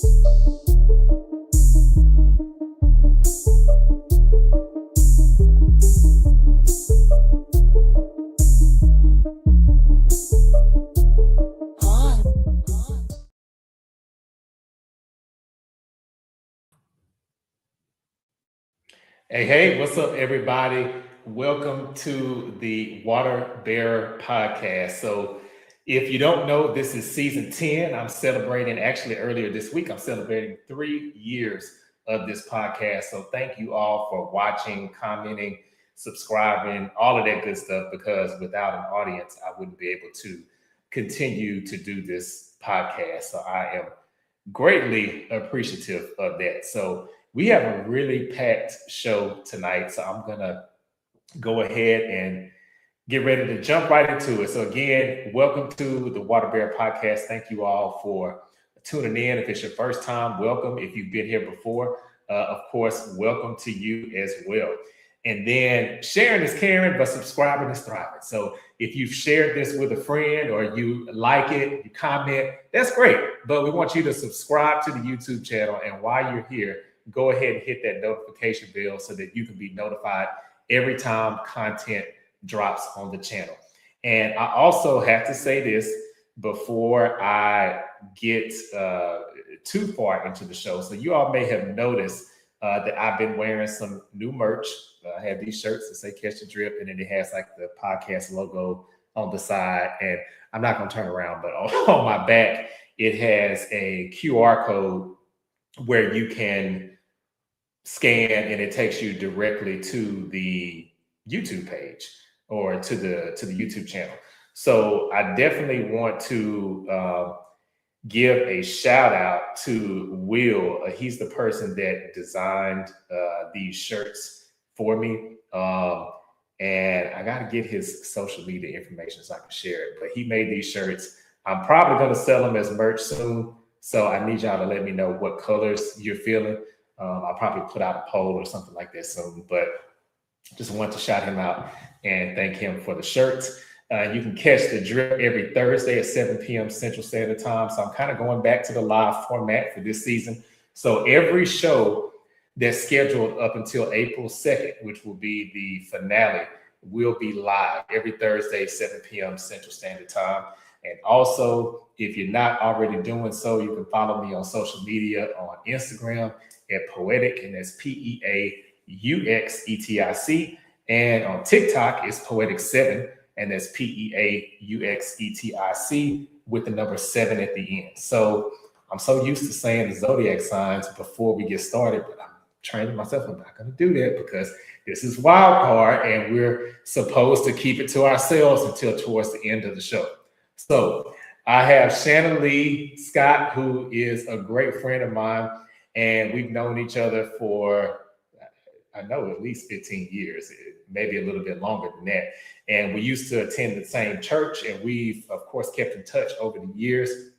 Hey, what's up, everybody? Welcome to the Water Bearer podcast. So, if you don't know, this is season 10. I'm celebrating, actually, earlier this week, I'm celebrating 3 years of this podcast. So, thank you all for watching, commenting, subscribing, all of that good stuff, because without an audience, I wouldn't be able to continue to do this podcast. So, I am greatly appreciative of that. So we have a really packed show tonight. So I'm gonna go ahead and get ready to jump right into it. So again, welcome to the Water Bear Podcast. Thank you all for tuning in. If it's your first time, welcome. If you've been here before, of course, welcome to you as well. And then sharing is caring, but subscribing is thriving. So if you've shared this with a friend or you like it, you comment, that's great. But we want you to subscribe to the YouTube channel. And while you're here, go ahead and hit that notification bell so that you can be notified every time content drops on the channel. And I also have to say this before I get too far into the show. So you all may have noticed that I've been wearing some new merch. I have these shirts that say Catch the Drip, and then it has like the podcast logo on the side. And I'm not going to turn around, but on my back, it has a QR code where you can scan and it takes you directly to the YouTube page or to the YouTube channel. So I definitely want to give a shout out to Will. He's the person that designed these shirts for me. And I got to get his social media information so I can share it. But he made these shirts. I'm probably going to sell them as merch soon. So I need y'all to let me know what colors you're feeling. I'll probably put out a poll or something like that soon. But just want to shout him out and thank him for the shirts. You can catch the drip every Thursday at 7 p.m. Central Standard Time. So I'm kind of going back to the live format for this season. So every show that's scheduled up until April 2nd, which will be the finale, will be live every Thursday, 7 p.m. Central Standard Time. And also, if you're not already doing so, you can follow me on social media on Instagram at Poetic, and that's PEAUXETIC. And on TikTok, it's Poetic7. And that's PEAUXETIC with the number 7 at the end. So I'm so used to saying the zodiac signs before we get started, but I'm training myself. I'm not going to do that because this is wild card and we're supposed to keep it to ourselves until towards the end of the show. So I have Shana-Lee Scott, who is a great friend of mine, and we've known each other for, I know, at least 15 years, maybe a little bit longer than that. And we used to attend the same church, and we've, of course, kept in touch over the years.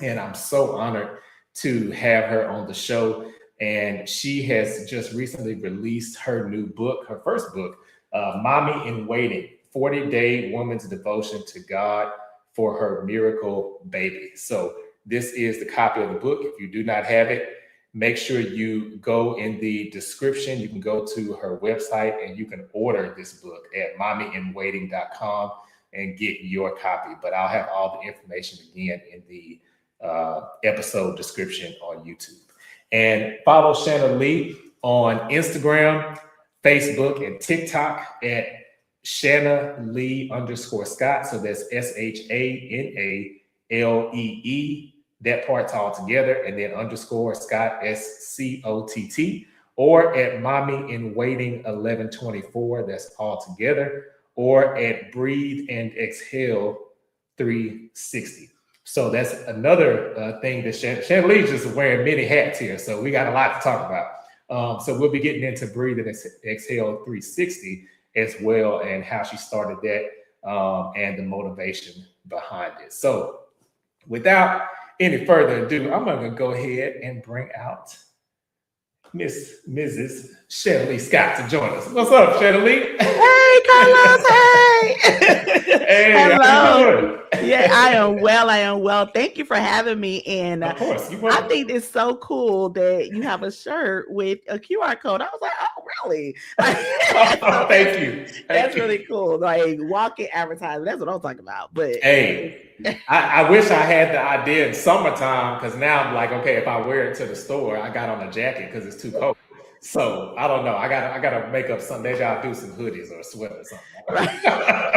And I'm so honored to have her on the show. And she has just recently released her new book, her first book, Mommy in Waiting, 40-Day Woman's Devotion to God for Her Miracle Baby. So this is the copy of the book. If you do not have it, make sure you go in the description. You can go to her website and you can order this book at mommyinwaiting.com and get your copy. But I'll have all the information again in the episode description on YouTube. And follow Shana-Lee on Instagram, Facebook, and TikTok at Shana-Lee_Scott. So that's SHANALEE. That part's all together, and then underscore Scott, SCOTT, or at Mommy in Waiting 1124. That's all together, or at Breathe and Exhale 360. So that's another thing that Shana-Lee's just wearing many hats here. So we got a lot to talk about. So we'll be getting into Breathe and Exhale 360 as well, and how she started that and the motivation behind it. So without any further ado, I'm going to go ahead and bring out Mrs. Shana-Lee Scott to join us. What's up, Shana-Lee? Hey, Carlos. Hey. Hey, how you Hello. doing? Yeah, I am well. I am well. Thank you for having me. And Of course, you're I welcome. think it's so cool that you have a shirt with a QR code. I was like, oh, really? Oh, So thank you. that's Thank really you. cool. Like walking advertising. That's what I'm talking about. But Hey, I wish I had the idea in summertime because now I'm like, okay, if I wear it to the store, I got on a jacket because it's too cold. So I don't know. I gotta make up something. Maybe I'll do some hoodies or a sweater or right. something.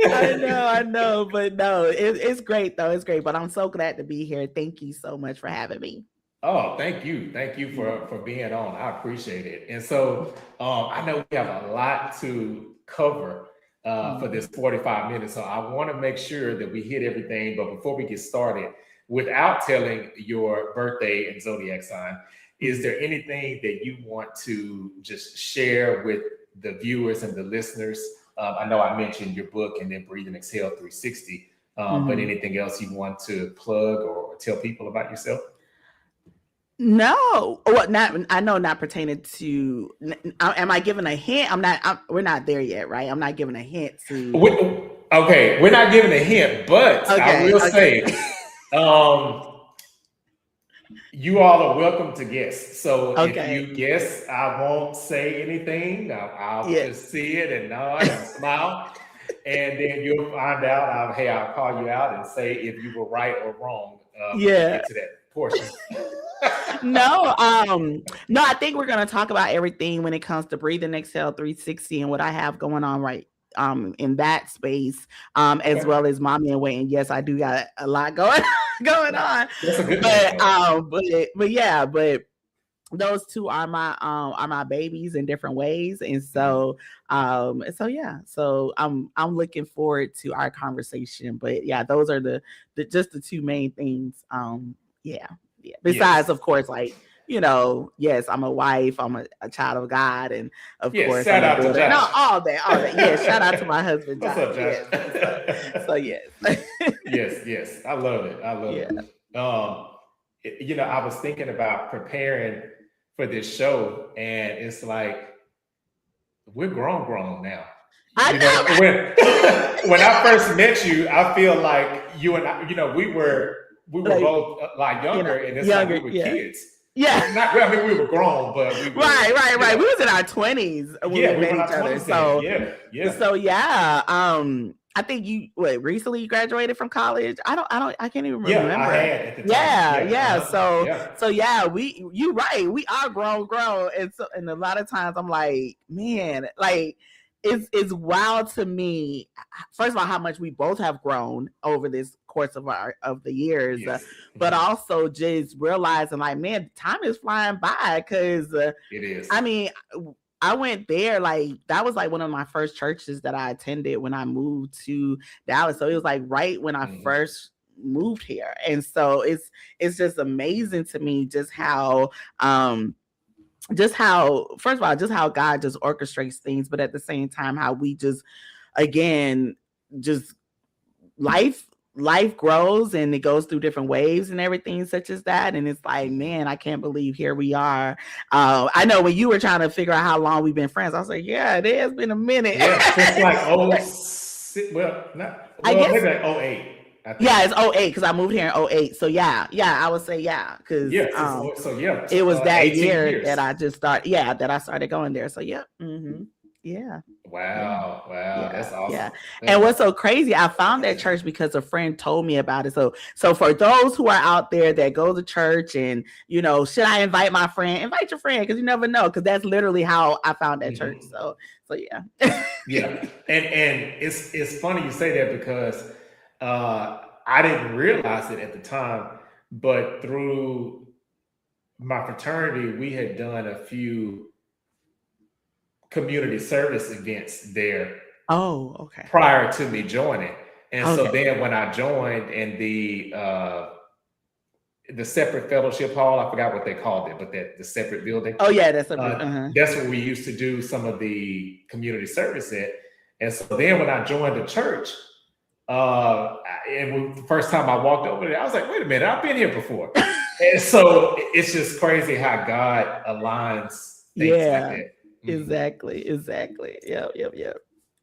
I know, but no, it's great though. It's great. But I'm so glad to be here. Thank you so much for having me. Oh, thank you. Thank you for being on. I appreciate it. And so I know we have a lot to cover for this Mhm. 45 minutes. So I want to make sure that we hit everything. But before we get started, without telling your birthday and zodiac sign, is Mhm. there anything that you want to just share with the viewers and the listeners? I know I mentioned your book and then Breathe and Exhale 360, but Mhm. anything else you want to plug or tell people about yourself? No, well, not I know not pertaining to. Am I giving a hint? I'm not. We're not there yet, right? I'm not giving a hint to. Okay, we're not giving a hint, but I Okay, will okay, say, um, you all are welcome to guess. So if okay. you guess, I won't say anything. I'll Yeah, just see it and nod and smile, and then you'll find out. I'll call you out and say if you were right or wrong when we yeah. get to that portion. No, no. I think we're gonna talk about everything when it comes to Breathe and Exhale 360 and what I have going on right in that space as Okay, well as mommy and weight. And yes, I do got a lot going going on, that's a good thing, though. but yeah, but those two are my babies in different ways. And Mhm. so yeah, so I'm looking forward to our conversation. But yeah, those are the just the two main things. Yeah, yeah, besides Yes, of course, like, yes, I'm a wife, I'm a child of God, and of yes. course Shout I'm a out to daughter, no, Josh. all that. Yeah, shout out to my husband What's Josh. up, Josh? Yes, so yes. Yes, yes. I love it. I love Yeah, it. I was thinking about preparing for this show, and it's like we're grown now. I You know, know, when when I first met you, I feel like you and I, we were right? Like, both like younger, and it's like we younger, were yeah, kids. yeah. Not, well, I mean, we were grown, but we were, Right. We was in our 20s when we yeah, we were met in each our other. 20s then. Yeah, yeah. So yeah. I think you recently you graduated from college. I can't even Yeah, I remember. had at the time. Yeah, Yeah, yeah. yeah. So yeah, you right. We are grown. And a lot of times I'm like, man, like it's wild to me. First of all, how much we both have grown over this course of the years, Yes. but Mhm. also just realizing like, man, time is flying by because It is. I mean, I went there like that was like one of my first churches that I attended when I moved to Dallas. So it was like right when I Mhm. first moved here. And so it's just amazing to me just how first of all just how God just orchestrates things, but at the same time how we just again just life life grows and it goes through different waves and everything such as that. And it's like, Mhm. man, I can't believe here we are. I know when you were trying to figure out how long we've been friends, I was like, yeah, it has been a minute. Yeah, since like oh six, I guess, maybe like oh eight, I think. yeah, it's '08 because I moved here in '08. So yeah, I would say yeah, because Yeah, so yeah, it was that 18 year years. that I just started, yeah, that I started going there. So yeah, yeah, yeah. Wow, wow, Yeah, that's yeah. awesome. That's And what's awesome. so crazy, I found that church because a friend told me about it. So for those who are out there that go to church and, should I invite my friend? Invite your friend because you never know. Because that's literally how I found that church. Mhm. So yeah. Yeah, and it's funny you say that because I didn't realize it at the time, but through my fraternity, we had done a few community service events there Oh, okay. prior to me joining. And so Okay. then when I joined in the separate fellowship hall, I forgot what they called it, but that the separate building, Oh yeah, that's a uh-huh. that's where we used to do some of the community service at. And so then when I joined the church, And the first time I walked over there, I was like, wait a minute, I've been here before. And so it's just crazy how God aligns things like Yeah, that. Mhm. exactly. Yep.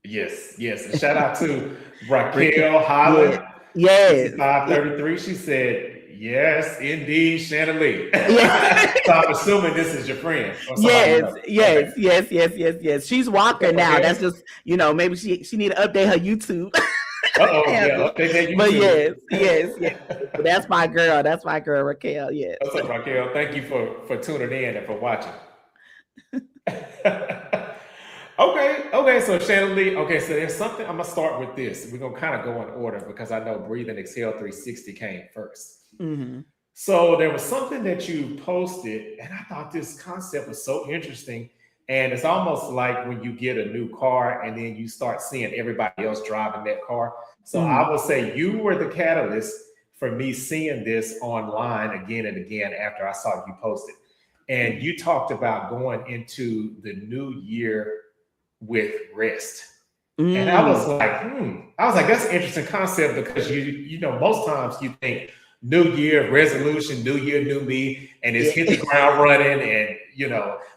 Yes, yes. And shout out to Raquel, Raquel yeah, Holland, yes, 6533. She said, yes, indeed, Shana-Lee. yeah. So I'm assuming this is your friend or somebody you Yes, know. Okay. yes. She's What's up, walking now. Raquel? That's just, maybe she need to update her YouTube Uh-oh, yeah, handle. update that But YouTube. yes. But that's my girl. That's my girl, Raquel. Yes. What's up, Raquel? Thank you for tuning in and for watching. Okay. So Shannon Lee. Okay, so there's something. I'm gonna start with this. We're gonna kind of go in order because I know Breathe and Exhale 360 came first. Mm-hmm. So there was something that you posted, and I thought this concept was so interesting. And it's almost like when you get a new car and then you start seeing everybody else driving that car. So Mm-hmm. I will say you were the catalyst for me seeing this online again and again after I saw you post it. And you talked about going into the new year with rest. And I was Mm. like, I was like, that's an interesting concept because most times you think new year resolution, new year, new me, and it's hit the Yeah. ground running, and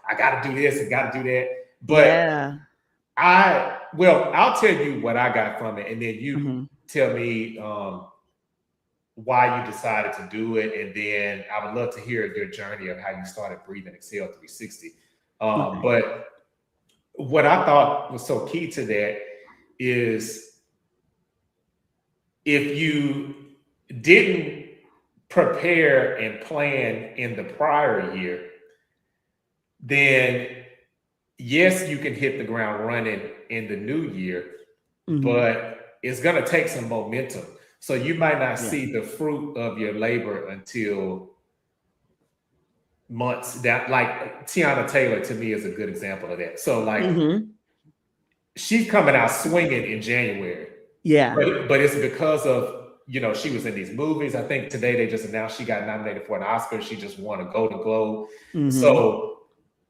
I got to do this and got to do that. But Yeah. I'll tell you what I got from it, and then you Mm-hmm. tell me why you decided to do it, and then I would love to hear your journey of how you started Breathe and Exhale 360. Okay. But what I thought was so key to that is if you didn't prepare and plan in the prior year, then yes, you can hit the ground running in the new year, Mm-hmm. but it's going to take some momentum. So you might not Yeah. see the fruit of your labor until months down. Like Tiana Taylor to me is a good example of that. So like Mm-hmm. she's coming out swinging in January. Yeah. But it's because of she was in these movies. I think today they just announced she got nominated for an Oscar. She just won a Golden Globe. Mm-hmm. So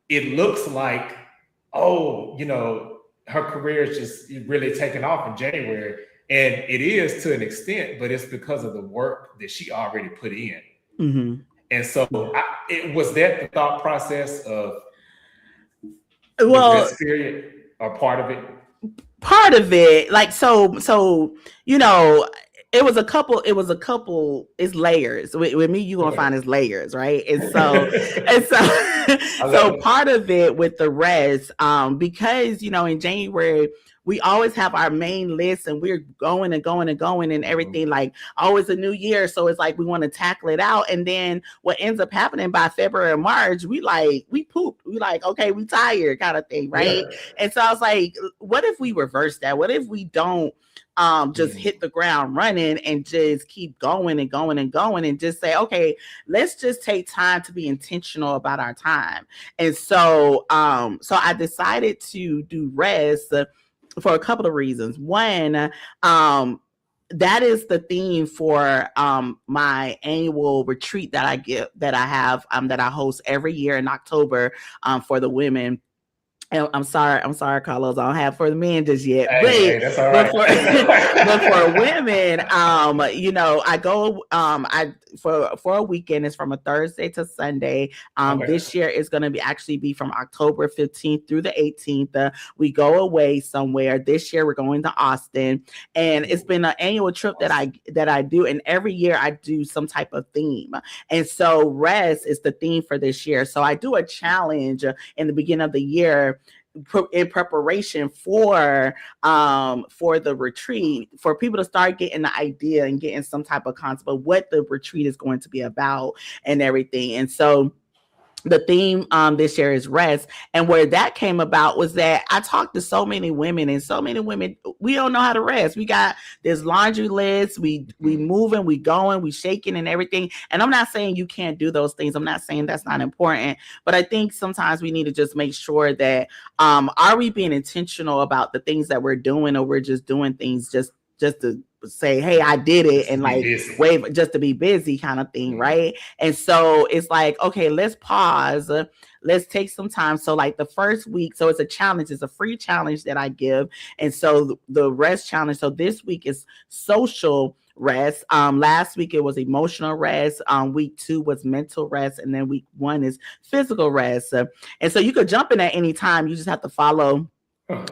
it looks like, her career is just really taking off in January. And it is to an extent, but it's because of the work that she already put in. Mm-hmm. And so it was that the thought process of the Well, rest period or part of it. part of it, like, so it's layers with me. You gonna Okay. find it's layers, right? And so I love so it. part of it with the rest, because in January we always have our main list and we're going and going and going and everything, like always a new year, so it's like we want to tackle it out, and then what ends up happening by February and March, we pooped, we like, okay, we tired kind of thing, right? Yeah. And so I was like, what if we reverse that? What if we don't just hit the ground running and just keep going and going and going and just say, okay, let's just take time to be intentional about our time. And so I decided to do rest for a couple of reasons. One, that is the theme for my annual retreat that I host every year in October for the women. I'm sorry, Carlos. I don't have for the men just yet, Hey, that's all right. but for women, I go, for a weekend. It's from a Thursday to Sunday. Okay. This year is going to be from October 15th through the 18th. We go away somewhere. This year we're going to Austin, and it's been an annual trip that I do, and every year I do some type of theme, and so rest is the theme for this year. So I do a challenge in the beginning of the year in preparation for the retreat, for people to start getting the idea and getting some type of concept of what the retreat is going to be about and everything. And so the theme this year is rest. And where that came about was that I talked to so many women, and so many women, we don't know how to rest. We got this laundry list, we moving, we going, we shaking and everything. And I'm not saying you can't do those things. I'm not saying that's not important, but I think sometimes we need to just make sure that are we being intentional about the things that we're doing, or we're just doing things just to say, hey, I did it, Just to and be like busy. wave just to be busy kind of thing, right? And so it's like, okay, let's pause. Let's take some time. So like the first week, so it's a challenge, it's a free challenge that I give. And so the rest challenge, so this week is social rest. Last week it was emotional rest. Week 2 was mental rest, and then week 1 is physical rest. And so you could jump in at any time. You just have to follow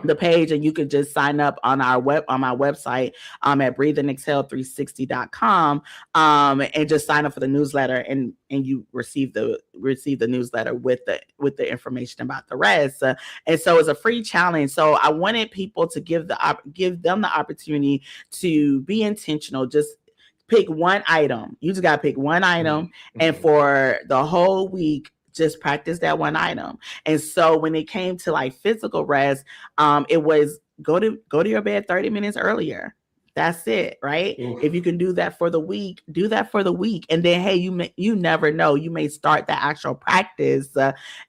the page, and you could just sign up on my website at breatheandexhale360.com, and just sign up for the newsletter, and you receive the newsletter with the information about the rest. And so it's a free challenge. So I wanted people to give them the opportunity to be intentional. Just pick one item. You just got to pick one item, and for the whole week, just practice that one item. And so when it came to like physical rest, it was go to your bed 30 minutes earlier. That's it, right? If you can do that for the week, do that for the week. And then, hey, you never know, you may start the actual practice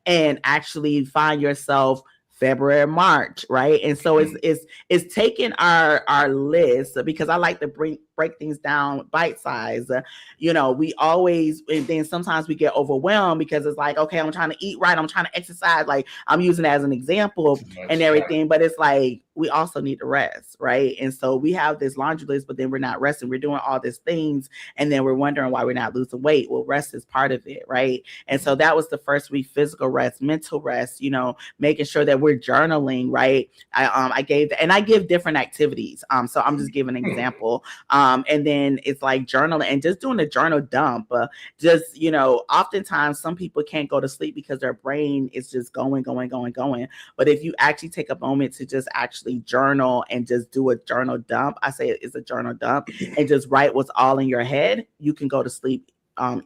and actually find yourself February, March, right? And so it's taking our list, because I like to break things down bite size. We always, and then sometimes we get overwhelmed because it's like, okay, I'm trying to eat right, I'm trying to exercise, like I'm using it as an example and everything, but it's like we also need to rest, right? And so we have this laundry list, but then we're not resting. We're doing all these things, and then we're wondering why we're not losing weight. Well, rest is part of it, right? And so that was the first week: physical rest, mental rest. Making sure that we're journaling, right? I give different activities. So I'm just giving an example. And then it's like journaling and just doing a journal dump. Oftentimes some people can't go to sleep because their brain is just going. But if you actually take a moment to just actually journal and just do a journal dump, I say it's a journal dump, and just write what's all in your head, you can go to sleep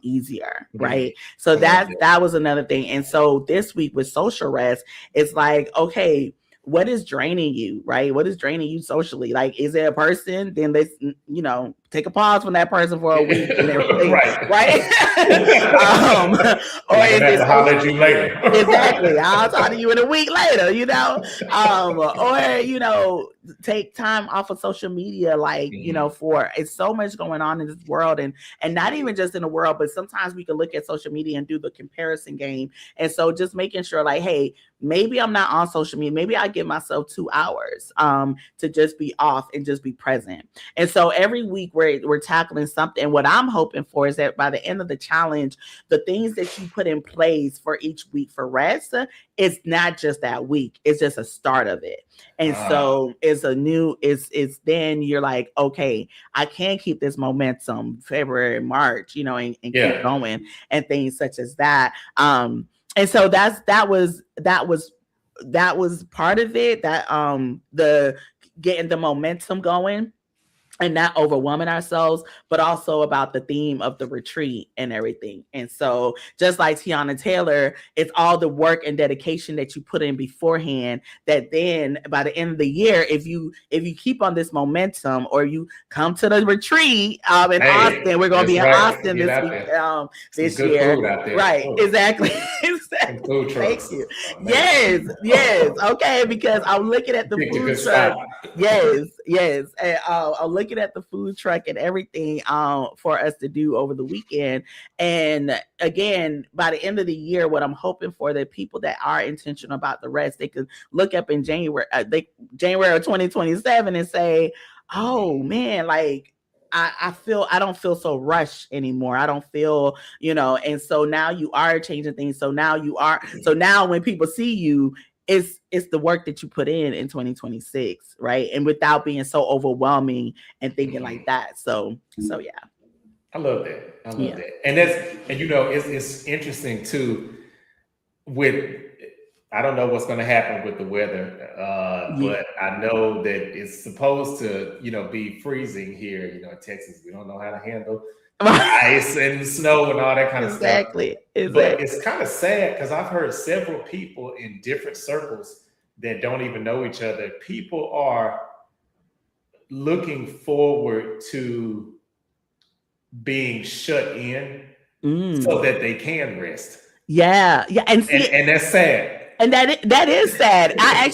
easier, right? So that was another thing. And so this week with social rest, it's like, okay, what is draining you, right? What is draining you socially? Like, is it a person? Then let's, take a pause from that person for a week and everything, right? Or is it holler at you later? Exactly. I'll talk to you in a week later, or take time off of social media, like, for it's so much going on in this world, and not even just in the world, but sometimes we can look at social media and do the comparison game. And so just making sure, like, hey, maybe I'm not on social media. Maybe I give myself 2 hours to just be off and just be present. And so every week we're tackling something. What I'm hoping for is that by the end of the challenge, the things that you put in place for each week for rest, it's not just that week. It's just a start of it. And so it's then you're like, okay, I can keep this momentum February, March, and keep going, and things such as that. And so that was part of it, that the getting the momentum going and not overwhelming ourselves, but also about the theme of the retreat and everything. And so just like Tiana Taylor, it's all the work and dedication that you put in beforehand, that then by the end of the year, if you keep on this momentum, or you come to the retreat in Austin, we're going to be in Austin this week, this year. Right. Oh. Exactly. Food trucks. Thank you. Yes. Okay. Because I'm looking at the food truck. Yes. And I'm looking at the food truck and everything for us to do over the weekend. And again, by the end of the year, what I'm hoping for, that people that are intentional about the rest, they could look up in January of 2027 and say, oh man, like I don't feel so rushed anymore. I don't feel, and so now you are changing things. So now when people see you, it's the work that you put in 2026, right? And without being so overwhelming and thinking like that. So yeah. I love that. That. And it's interesting too, I don't know what's going to happen with the weather, but I know that it's supposed to, be freezing here, in Texas. We don't know how to handle ice and snow and all that kind of stuff. Exactly. But it's kind of sad, because I've heard several people in different circles that don't even know each other. People are looking forward to being shut in so that they can rest. Yeah. And that's sad. And that is sad. I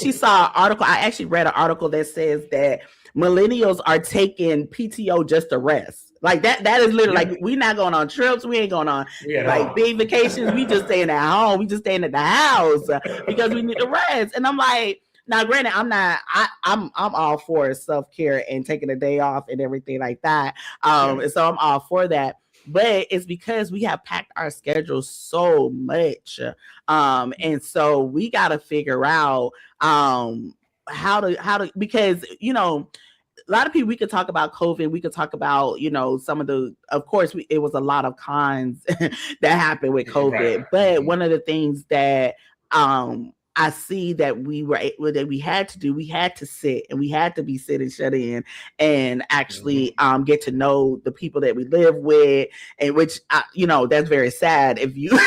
actually read an article that says that millennials are taking PTO just to rest. Like that is literally Yeah. like, we're not going on trips, we ain't going on We at like home. big vacations, we just staying at home, we just staying at the house because we need to rest. And I'm like, now granted, I'm all for self-care and taking a day off and everything like that. Yeah. And so I'm all for that. But it's because we have packed our schedule so much. And so we gotta figure out how to, because a lot of people, we could talk about COVID, we could talk about some of the, of course it was a lot of cons that happened with Right. COVID, but one of the things that I see that we had to do, we had to sit and we had to be sit and shut in and actually get to know the people that we live with, and which that's very sad if you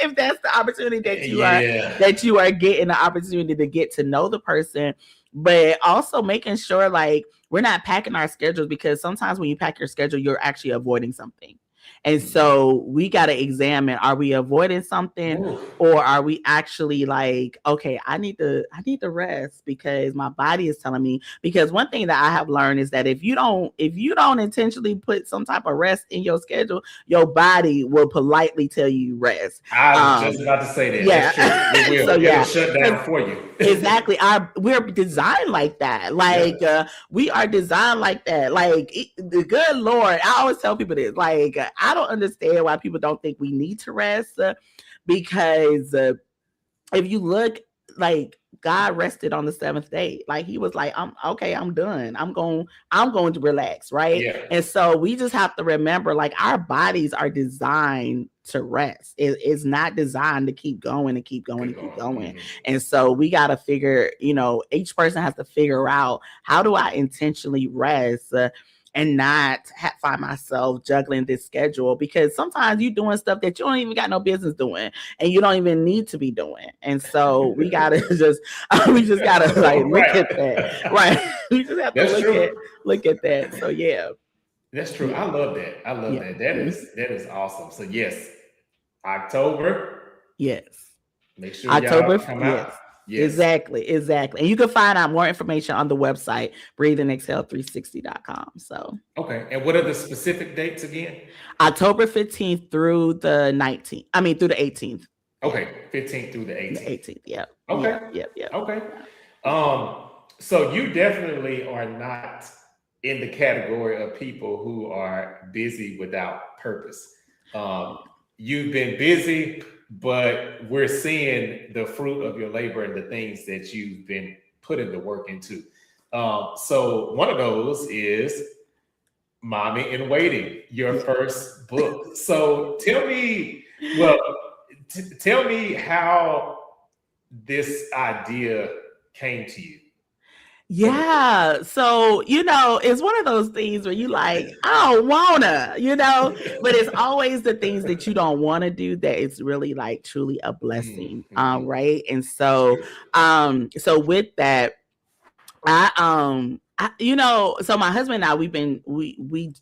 if that's the opportunity that you are getting the opportunity to get to know the person, but also making sure like we're not packing our schedules, because sometimes when you pack your schedule, you're actually avoiding something. And so we got to examine, are we avoiding something, or are we actually like, okay, I need to rest because my body is telling me. Because one thing that I have learned is that if you don't intentionally put some type of rest in your schedule, your body will politely tell you rest. I was just about to say that. Yeah. That's true. It will. So, It'll shut down for you. Exactly. We're designed like that. Like we are designed like that. Like the good Lord, I always tell people this. Like I don't understand why people don't think we need to rest, because if you look, like God rested on the seventh day. Like he was like, I'm done. I'm going to relax, right? Yeah. And so we just have to remember, like, our bodies are designed to rest. It's not designed to keep going and keep going and keep going. And so we got to figure, each person has to figure out, how do I intentionally rest and not find myself juggling this schedule, because sometimes you're doing stuff that you don't even got no business doing and you don't even need to be doing. And so we gotta we gotta like look at that. Right. We just have to look at that. So yeah. That's true. I love that. That is awesome. So yes, October. Yes. Make sure October come out. Yes. Exactly. And you can find out more information on the website, breatheandexhale360.com. So okay. And what are the specific dates again? October 15th through the 19th. I mean through the 18th. Okay, 15th through the 18th. The 18th, yeah. Okay. Yeah. Okay. So you definitely are not in the category of people who are busy without purpose. You've been busy, but we're seeing the fruit of your labor and the things that you've been putting the work into. So one of those is Mommy in Waiting, your first book. So tell me how this idea came to you. Yeah. So, it's one of those things where you like, I don't wanna, but it's always the things that you don't want to do that is really like truly a blessing. Right. And so, so with that, so my husband and I, we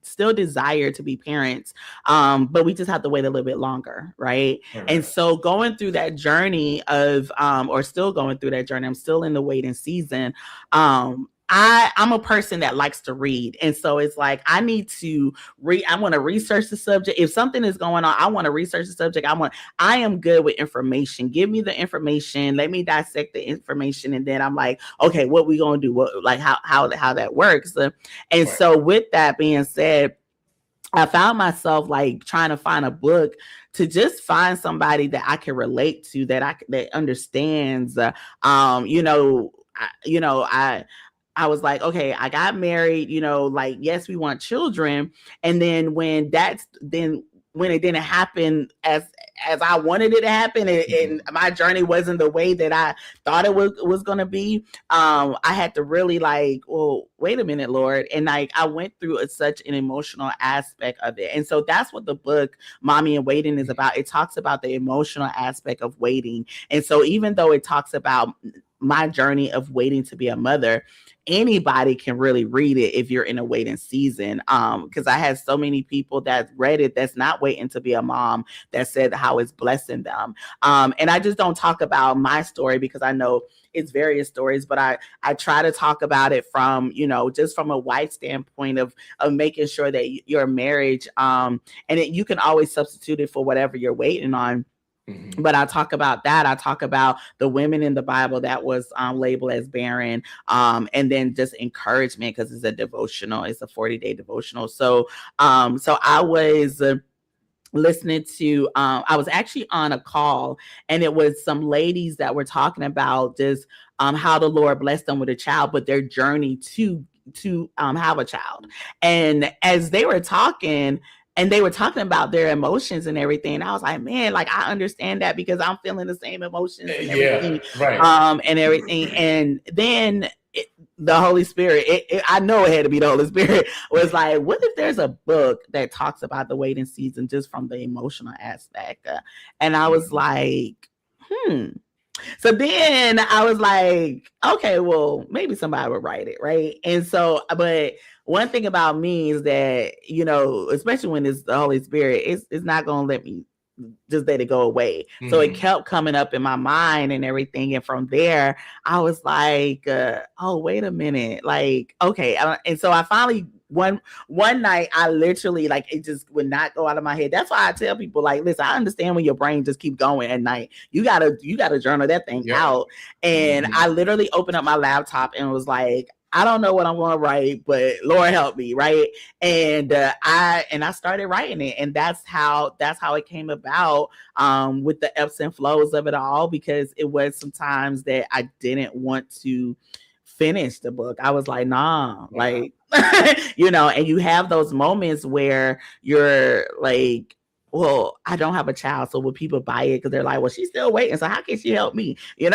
still desire to be parents, but we just have to wait a little bit longer, right? And so going through that journey of, or still going through that journey, I'm still in the waiting season. I'm a person that likes to read. And so it's like, I need to I want to research the subject. If something is going on, I want to research the subject. I am good with information. Give me the information. Let me dissect the information. And then I'm like, okay, what we going to do? What, like how that works. And so with that being said, I found myself like trying to find a book to just find somebody that I can relate to, that understands, I was like, okay, I got married, like, yes, we want children. And then when it didn't happen as I wanted it to happen, and my journey wasn't the way that I thought it was going to be, I had to really like, well, wait a minute, Lord. And like, I went through such an emotional aspect of it. And so that's what the book Mommy in Waiting is about. It talks about the emotional aspect of waiting. And so even though it talks about my journey of waiting to be a mother, anybody can really read it if you're in a waiting season. Because I had so many people that read it that's not waiting to be a mom that said how it's blessing them. And I just don't talk about my story because I know it's various stories, but I try to talk about it from, just from a wife standpoint of making sure that your marriage, and you can always substitute it for whatever you're waiting on. Mm-hmm. But I talk about that. I talk about the women in the Bible that was labeled as barren, and then just encouragement because it's a devotional. It's a 40-day devotional. So I was listening to I was actually on a call, and it was some ladies that were talking about just how the Lord blessed them with a child, but their journey to have a child. And as they were talking, and they were talking about their emotions and everything, and I was like, man, like I understand that because I'm feeling the same emotions and Yeah, everything, right. and everything. And then the Holy Spirit, I know it had to be the Holy Spirit, was like, what if there's a book that talks about the waiting season just from the emotional aspect? And I was like, So then I was like, okay, well, maybe somebody would write it, right? And so, but one thing about me is that, especially when it's the Holy Spirit, it's not going to let me just let it go away. So it kept coming up in my mind and everything. And from there, I was like, oh, wait a minute. Like, okay. And so I finally, one night, I literally, like, it just would not go out of my head. That's why I tell people, like, listen, I understand when your brain just keep going at night. You gotta journal that thing out. And I literally opened up my laptop and was like, I don't know what I'm going to write, but Lord help me, right? And I started writing it, and that's how it came about, with the ebbs and flows of it all, because it was sometimes that I didn't want to finish the book. I was like, nah, like, and you have those moments where you're like, well, I don't have a child, so will people buy it because they're like, well, she's still waiting, so how can she help me, and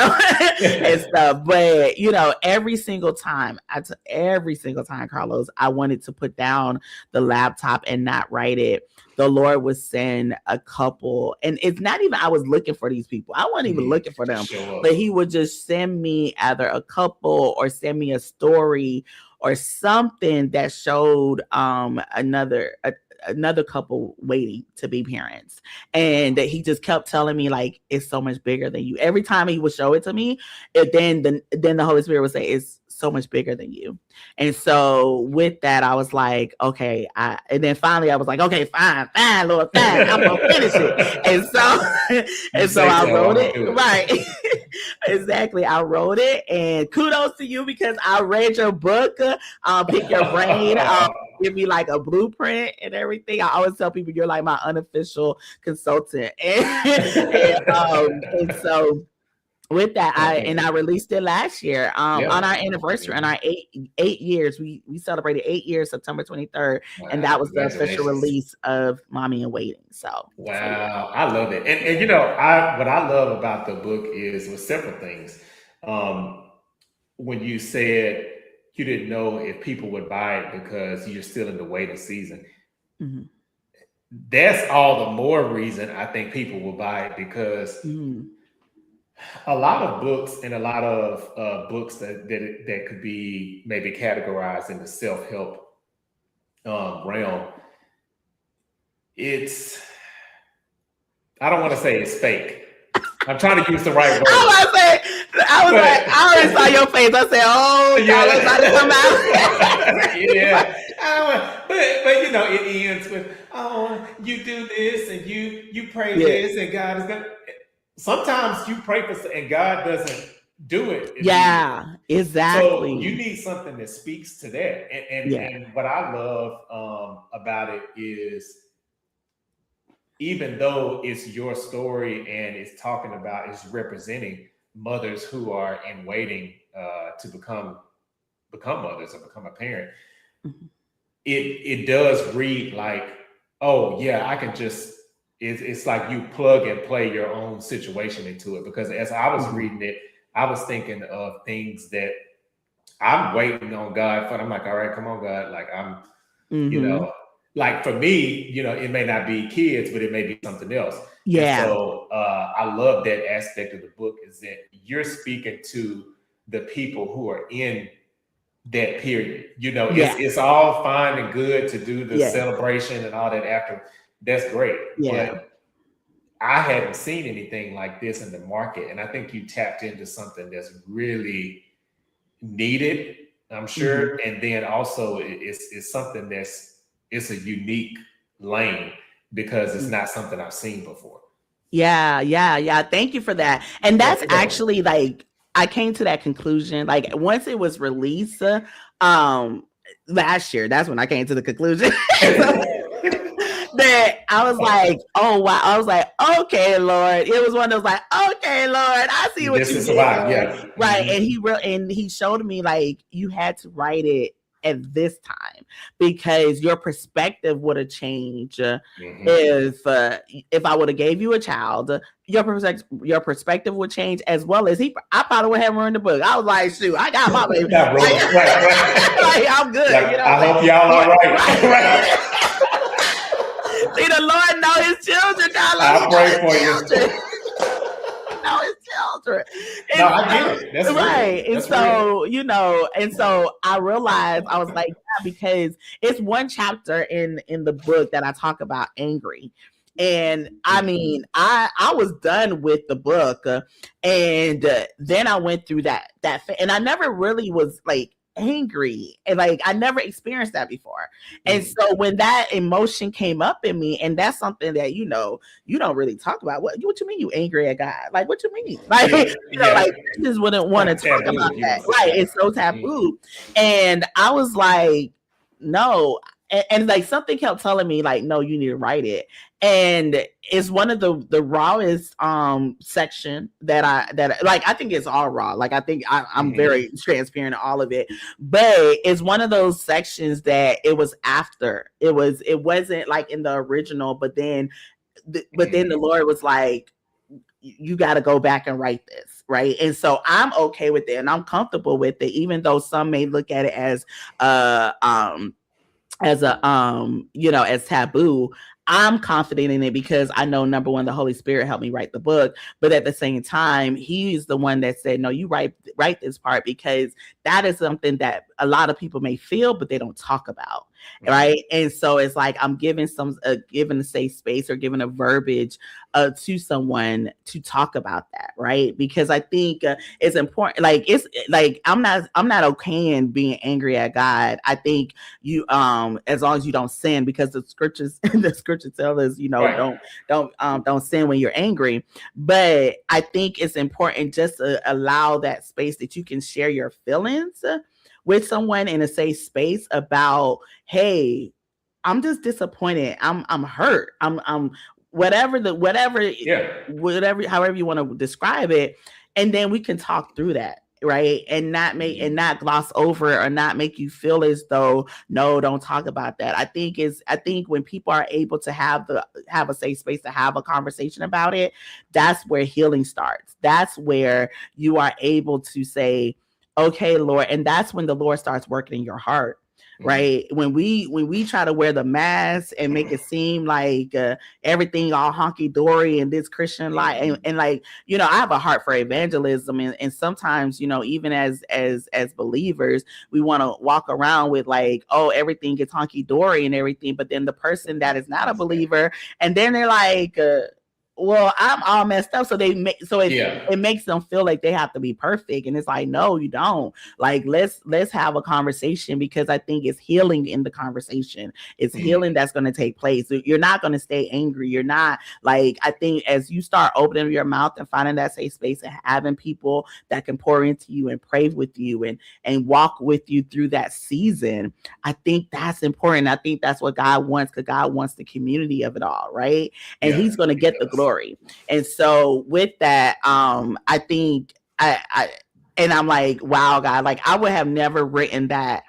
stuff. But every single time, Carlos, I wanted to put down the laptop and not write it, the Lord would send a couple, and it's not even I was looking for these people. I wasn't even looking for them, but He would just send me either a couple or send me a story or something that showed another couple waiting to be parents. And He just kept telling me, like, it's so much bigger than you. Every time He would show it to me, then the Holy Spirit would say, it's so much bigger than you. And so with that, I was like, okay. And then finally I was like, okay, fine, Lord, fine, I'm gonna finish it. And so I wrote it. Right. Exactly. I wrote it, and kudos to you because I read your book, Pick Your Brain, give me like a blueprint and everything. I always tell people you're like my unofficial consultant. And so with that, I released it last year, on our anniversary, on our eight years. We celebrated 8 years, September 23rd, and that was the official release of Mommy in Waiting. So wow, I love it. And what I love about the book was several things. When you said you didn't know if people would buy it because you're still in the waiting season. Mm-hmm. That's all the more reason I think people will buy it, because a lot of books and a lot of books that could be maybe categorized in the self-help realm, I don't want to say it's fake. I'm trying to use the right word. I already saw your face. I said, oh, Carlos about to come out. Yeah. But it ends with, oh, you do this and you pray this and God is going to. Sometimes you pray for and God doesn't do it. Yeah, exactly. So you need something that speaks to that. And what I love about it is, even though it's your story and it's representing mothers who are in waiting to become mothers or become a parent, it does read like, oh yeah, I can just. It's like you plug and play your own situation into it. Because as I was reading it, I was thinking of things that I'm waiting on God for. I'm like, all right, come on, God. Like I'm, like for me, it may not be kids, but it may be something else. And Yeah. so I love that aspect of the book is that you're speaking to the people who are in that period. Yeah. It's all fine and good to do the Yeah. celebration and all that after. That's great. Yeah. But I haven't seen anything like this in the market. And I think you tapped into something that's really needed, I'm Mhm. sure. And then also it's something it's a unique lane because it's not something I've seen before. Yeah. Thank you for that. And Yeah, that's you're welcome. actually like I came to that conclusion like once it was released um last year. That's when I came to the conclusion. That I was like, oh wow. I was like, okay, Lord. It was one of those like, okay, Lord, I see what This you is did survive. there. Yeah. Right. And he showed me like you had to write it at this time because your perspective would have changed if I would have gave you a child, your perspective would change as well as I probably would have ruined the book. I was like, shoot, I got my baby. Not really. Right. Like, I'm good. Like, I hope y'all all right. Right. See, the Lord know his children. I pray for you. Know his children. No, I get it. That's right. real. And That's real. and so I realized I was like, yeah, because it's one chapter in the book that I talk about angry. And I mean, I was done with the book, and then I went through and I never really was like angry, and like I never experienced that before. And so when that emotion came up in me, and that's something that you don't really talk about. What you mean you angry at God? Like what you mean? Like like just wouldn't want to talk Taboo, about that. Right? It's so taboo. And I was like, no. And like something kept telling me like, no, you need to write it. And it's one of the rawest section that I think it's all raw. Like I think I'm very transparent in all of it, but it's one of those sections that it was after it wasn't like in the original, but then the Lord was like, you got to go back and write this, right? And so I'm okay with it and I'm comfortable with it, even though some may look at it as as taboo. I'm confident in it because I know, number one, the Holy Spirit helped me write the book, but at the same time, he's the one that said, no, you write this part because that is something that a lot of people may feel, but they don't talk about. Right. And so it's like I'm giving a safe space or giving a verbiage to someone to talk about that. Right. Because I think it's important. Like it's like I'm not okay in being angry at God. I think you as long as you don't sin, because the scripture tell us, right. don't sin when you're angry. But I think it's important just to allow that space that you can share your feelings with someone in a safe space about, hey, I'm just disappointed. I'm hurt. I'm whatever however you want to describe it. And then we can talk through that. Right. And not gloss over or not make you feel as though, no, don't talk about that. I think when people are able to have a safe space to have a conversation about it, that's where healing starts. That's where you are able to say, okay, Lord. And that's when the Lord starts working in your heart. Right. When we try to wear the mask and make it seem like everything all honky dory in this Christian life, and like, I have a heart for evangelism, and sometimes, even as believers, we want to walk around with like, oh, everything gets honky dory and everything, but then the person that is not a believer, and then they're like, well, I'm all messed up. So it makes them feel like they have to be perfect. And it's like, no, you don't. Like, let's have a conversation, because I think it's healing in the conversation. It's healing that's going to take place. You're not going to stay angry. You're not like, I think as you start opening your mouth and finding that safe space and having people that can pour into you and pray with you and walk with you through that season, I think that's important. I think that's what God wants, because God wants the community of it all, right? And he's going to get the glory. And so with that, I think and I'm like, wow, God, like I would have never written that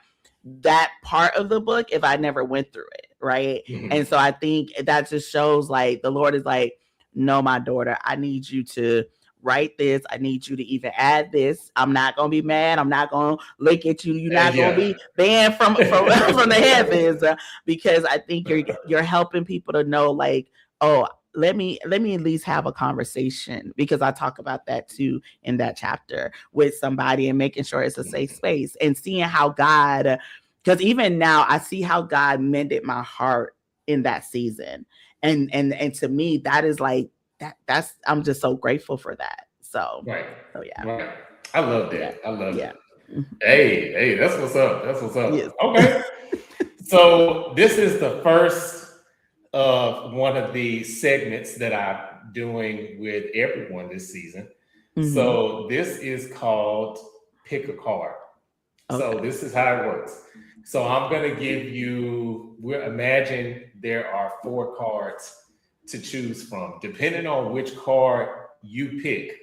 part of the book if I never went through it. Right. And so I think that just shows like the Lord is like, no, my daughter, I need you to write this. I need you to even add this. I'm not gonna be mad. I'm not gonna look at you. You're not gonna be banned from from the heavens, because I think you're helping people to know, like, oh, let me at least have a conversation, because I talk about that too in that chapter with somebody, and making sure it's a safe space, and seeing how God, because even now I see how God mended my heart in that season, and to me that is like that's I'm just so grateful for that. So Right. yeah. Right. I love that. Yeah. I love Yeah. it. Hey, that's what's up. That's what's up. Yes. Okay. So this is the first of one of the segments that I'm doing with everyone this season. So this is called Pick a Card. So Okay. this is how it works. So I'm going to give you, imagine there are 4 cards to choose from. Depending on which card you pick,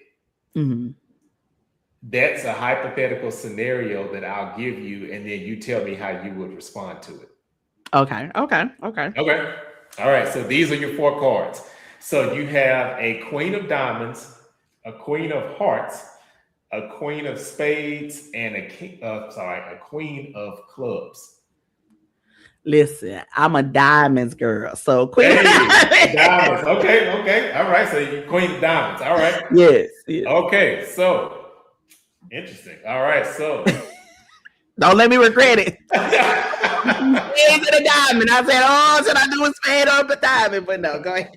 that's a hypothetical scenario that I'll give you, and then you tell me how you would respond to it. Okay. Okay. All right. So these are your 4 cards. So you have a Queen of Diamonds, a Queen of Hearts, a Queen of Spades, and a Queen of Clubs. Listen, I'm a diamonds girl, so Queen. Hey, diamonds. Okay. All right. So you Queen of Diamonds. All right. Yes. Okay. So interesting. All right. So Don't let me regret it. Spades and a diamond. I said, oh, should I do a spade or a diamond? But no, go ahead.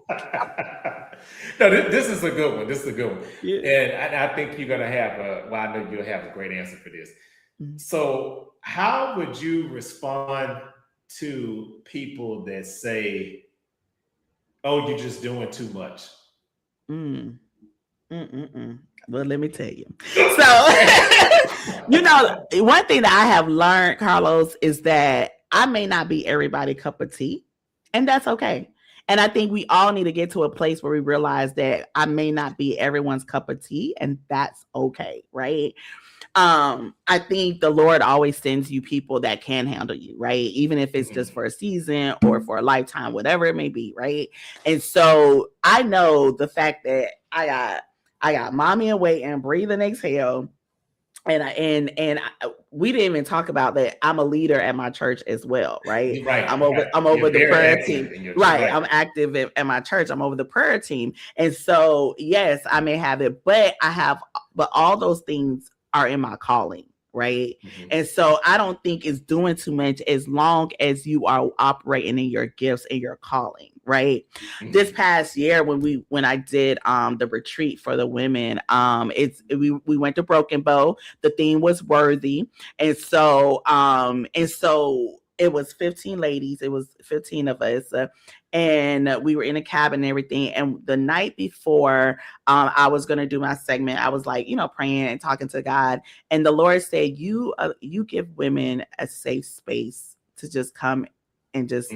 No, this is a good one. This is a good one. Yeah. And I think you're going to have I know you'll have a great answer for this. So how would you respond to people that say, oh, you're just doing too much? Well, let me tell you. So, one thing that I have learned, Carlos, is that I may not be everybody's cup of tea, and that's okay. And I think we all need to get to a place where we realize that I may not be everyone's cup of tea, and that's okay, right? I think the Lord always sends you people that can handle you, right? Even if it's just for a season or for a lifetime, whatever it may be, right? And so I know the fact that I got mommy and wait and breathe and exhale. And we didn't even talk about that. I'm a leader at my church as well, right? Right. I'm over the prayer team. Right. Right. I'm active at my church. I'm over the prayer team. And so, yes, I may have it, but all those things are in my calling. Right. And so I don't think it's doing too much as long as you are operating in your gifts and your calling. Right. This past year when I did the retreat for the women, we went to Broken Bow. The theme was worthy. And so it was 15 ladies. It was 15 of us. And we were in a cabin and everything. And the night before I was going to do my segment, I was like, praying and talking to God. And the Lord said, you give women a safe space to just come and just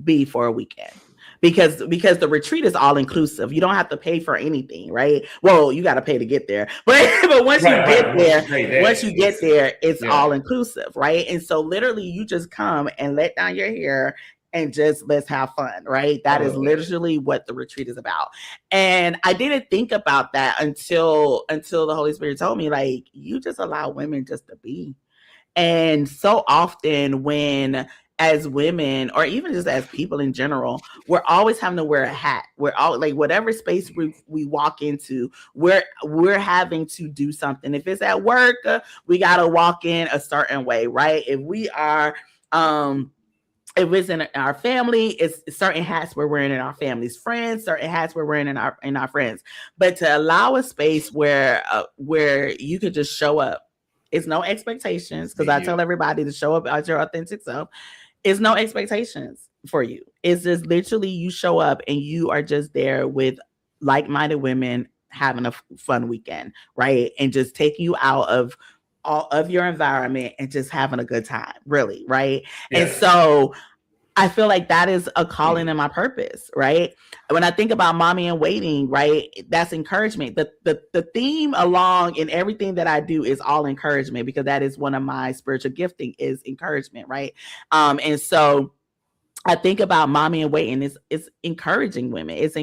be for a weekend. Because the retreat is all inclusive. You don't have to pay for anything, right? Well, you got to pay to get there, but once you get there, it's all inclusive, right? And so literally, you just come and let down your hair and just let's have fun, right? That is literally what the retreat is about. And I didn't think about that until the Holy Spirit told me, like, you just allow women just to be. And so often when as women, or even just as people in general, we're always having to wear a hat. We're all like, whatever space we walk into, we're having to do something. If it's at work, we got to walk in a certain way, right? If we are, if it's in our family, it's certain hats we're wearing in our family's friends, certain hats we're wearing in our friends. But to allow a space where you could just show up, it's no expectations, because I tell everybody to show up as your authentic self. It's no expectations for you. It's just literally you show up and you are just there with like-minded women having a fun weekend, right? And just taking you out of all of your environment and just having a good time, really, right? Yes. And so I feel like that is a calling and my purpose, right? When I think about mommy and waiting, right, that's encouragement. The theme along in everything that I do is all encouragement, because that is one of my spiritual gifting is encouragement, right? And so I think about mommy in waiting. It's encouraging women. It's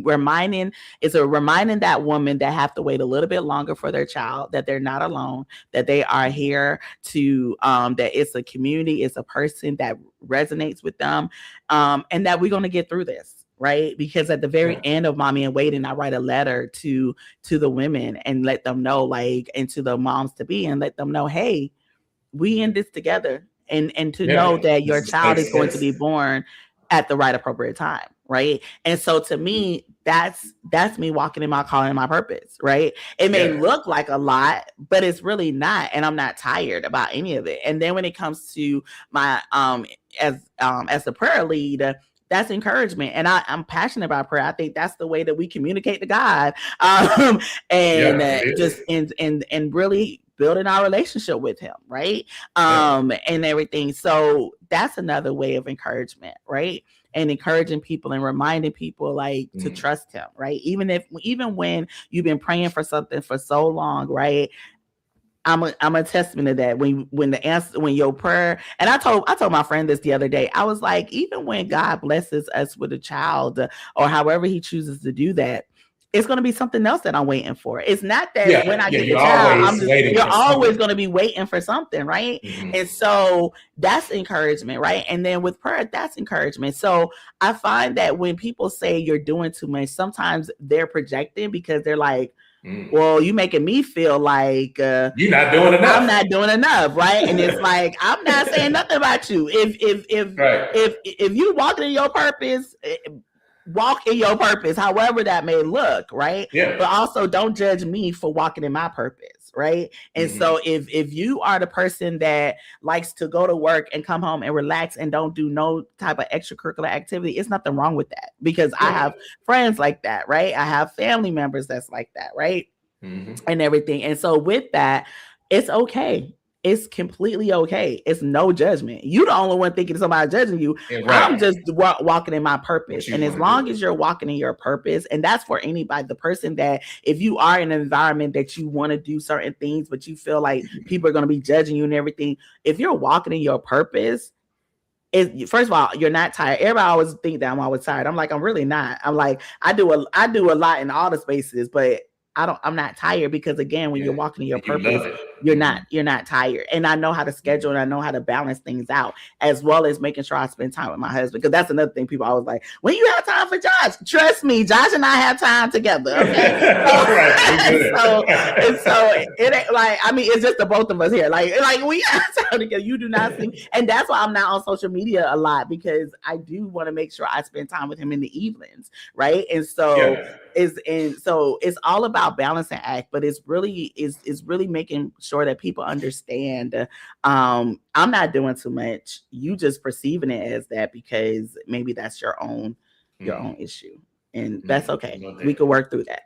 reminding. It's a reminding that woman that have to wait a little bit longer for their child, that they're not alone, that they are here to that it's a community, it's a person that resonates with them, and that we're gonna get through this. Right, because at the very Yeah. end of mommy and waiting, I write a letter to the women and let them know, like, and to the moms to be, and let them know, hey, we in this together, and to know Yeah. that your This child makes is going to sense. be born at the right appropriate time, right? And so to me, that's me walking in my calling and my purpose, right? It may Yeah. look like a lot, but it's really not, and I'm not tired about any of it. And then when it comes to my as a prayer lead, that's encouragement, and I'm passionate about prayer. I think that's the way that we communicate to God, and Yeah. It is. just and really building our relationship with Him, right? Yeah. And everything. So that's another way of encouragement, right? And encouraging people and reminding people, like, to Mm. trust Him, right? Even when you've been praying for something for so long, right? I'm a testament to that. When the answer, when your prayer, and I told my friend this the other day. I was like, even when God blesses us with a child, or however He chooses to do that, it's going to be something else that I'm waiting for. It's not that when Yeah. I Yeah. get the You're child, always waiting you're for always something. going to be waiting for something, right? And Hmm. so that's encouragement, right? And then with prayer, that's encouragement. So I find that when people say you're doing too much, sometimes they're projecting, because they're like, Mm. well, you making me feel like You're not doing I'm enough. not doing enough, right? And it's like, I'm not saying nothing about you. Right. If you walking in your purpose, walk in your purpose, however that may look, right? Yeah. But also don't judge me for walking in my purpose, right? And Hmm. so if you are the person that likes to go to work and come home and relax and don't do no type of extracurricular activity, it's nothing wrong with that, because I Yeah. have friends like that, right? I have family members that's like that, right? Hmm. And everything. And so with that, it's okay. It's completely okay. It's no judgment. You the only one thinking somebody judging you. Yeah. I'm Right. just walking in my purpose. What you And as want to long do. as you're walking in your purpose, and that's for anybody, the person that, if you are in an environment that you want to do certain things, but you feel like people are going to be judging you and everything, if you're walking in your purpose, first of all, you're not tired. Everybody always think that I'm always tired. I'm like, I'm really not. I'm like, I do a lot in all the spaces, but I'm not tired, because again, when you're Yeah. walking in your And you love purpose, it. you're Hmm. not tired. And I know how to schedule, and I know how to balance things out, as well as making sure I spend time with my husband. Because that's another thing, people always like, when you have time for Josh? Trust me, Josh and I have time together. Okay. So Right. We so and good. so it ain't like, I mean, it's just the both of us here. Like we have time together. You do not see, and that's why I'm not on social media a lot, because I do want to make sure I spend time with him in the evenings, right? And so Yeah. it's all about balance and act, but it's really making sure that people understand, I'm not doing too much. You just perceiving it as that, because maybe that's your own Hmm. issue, and that's Hmm. okay. Love We that. could work through that.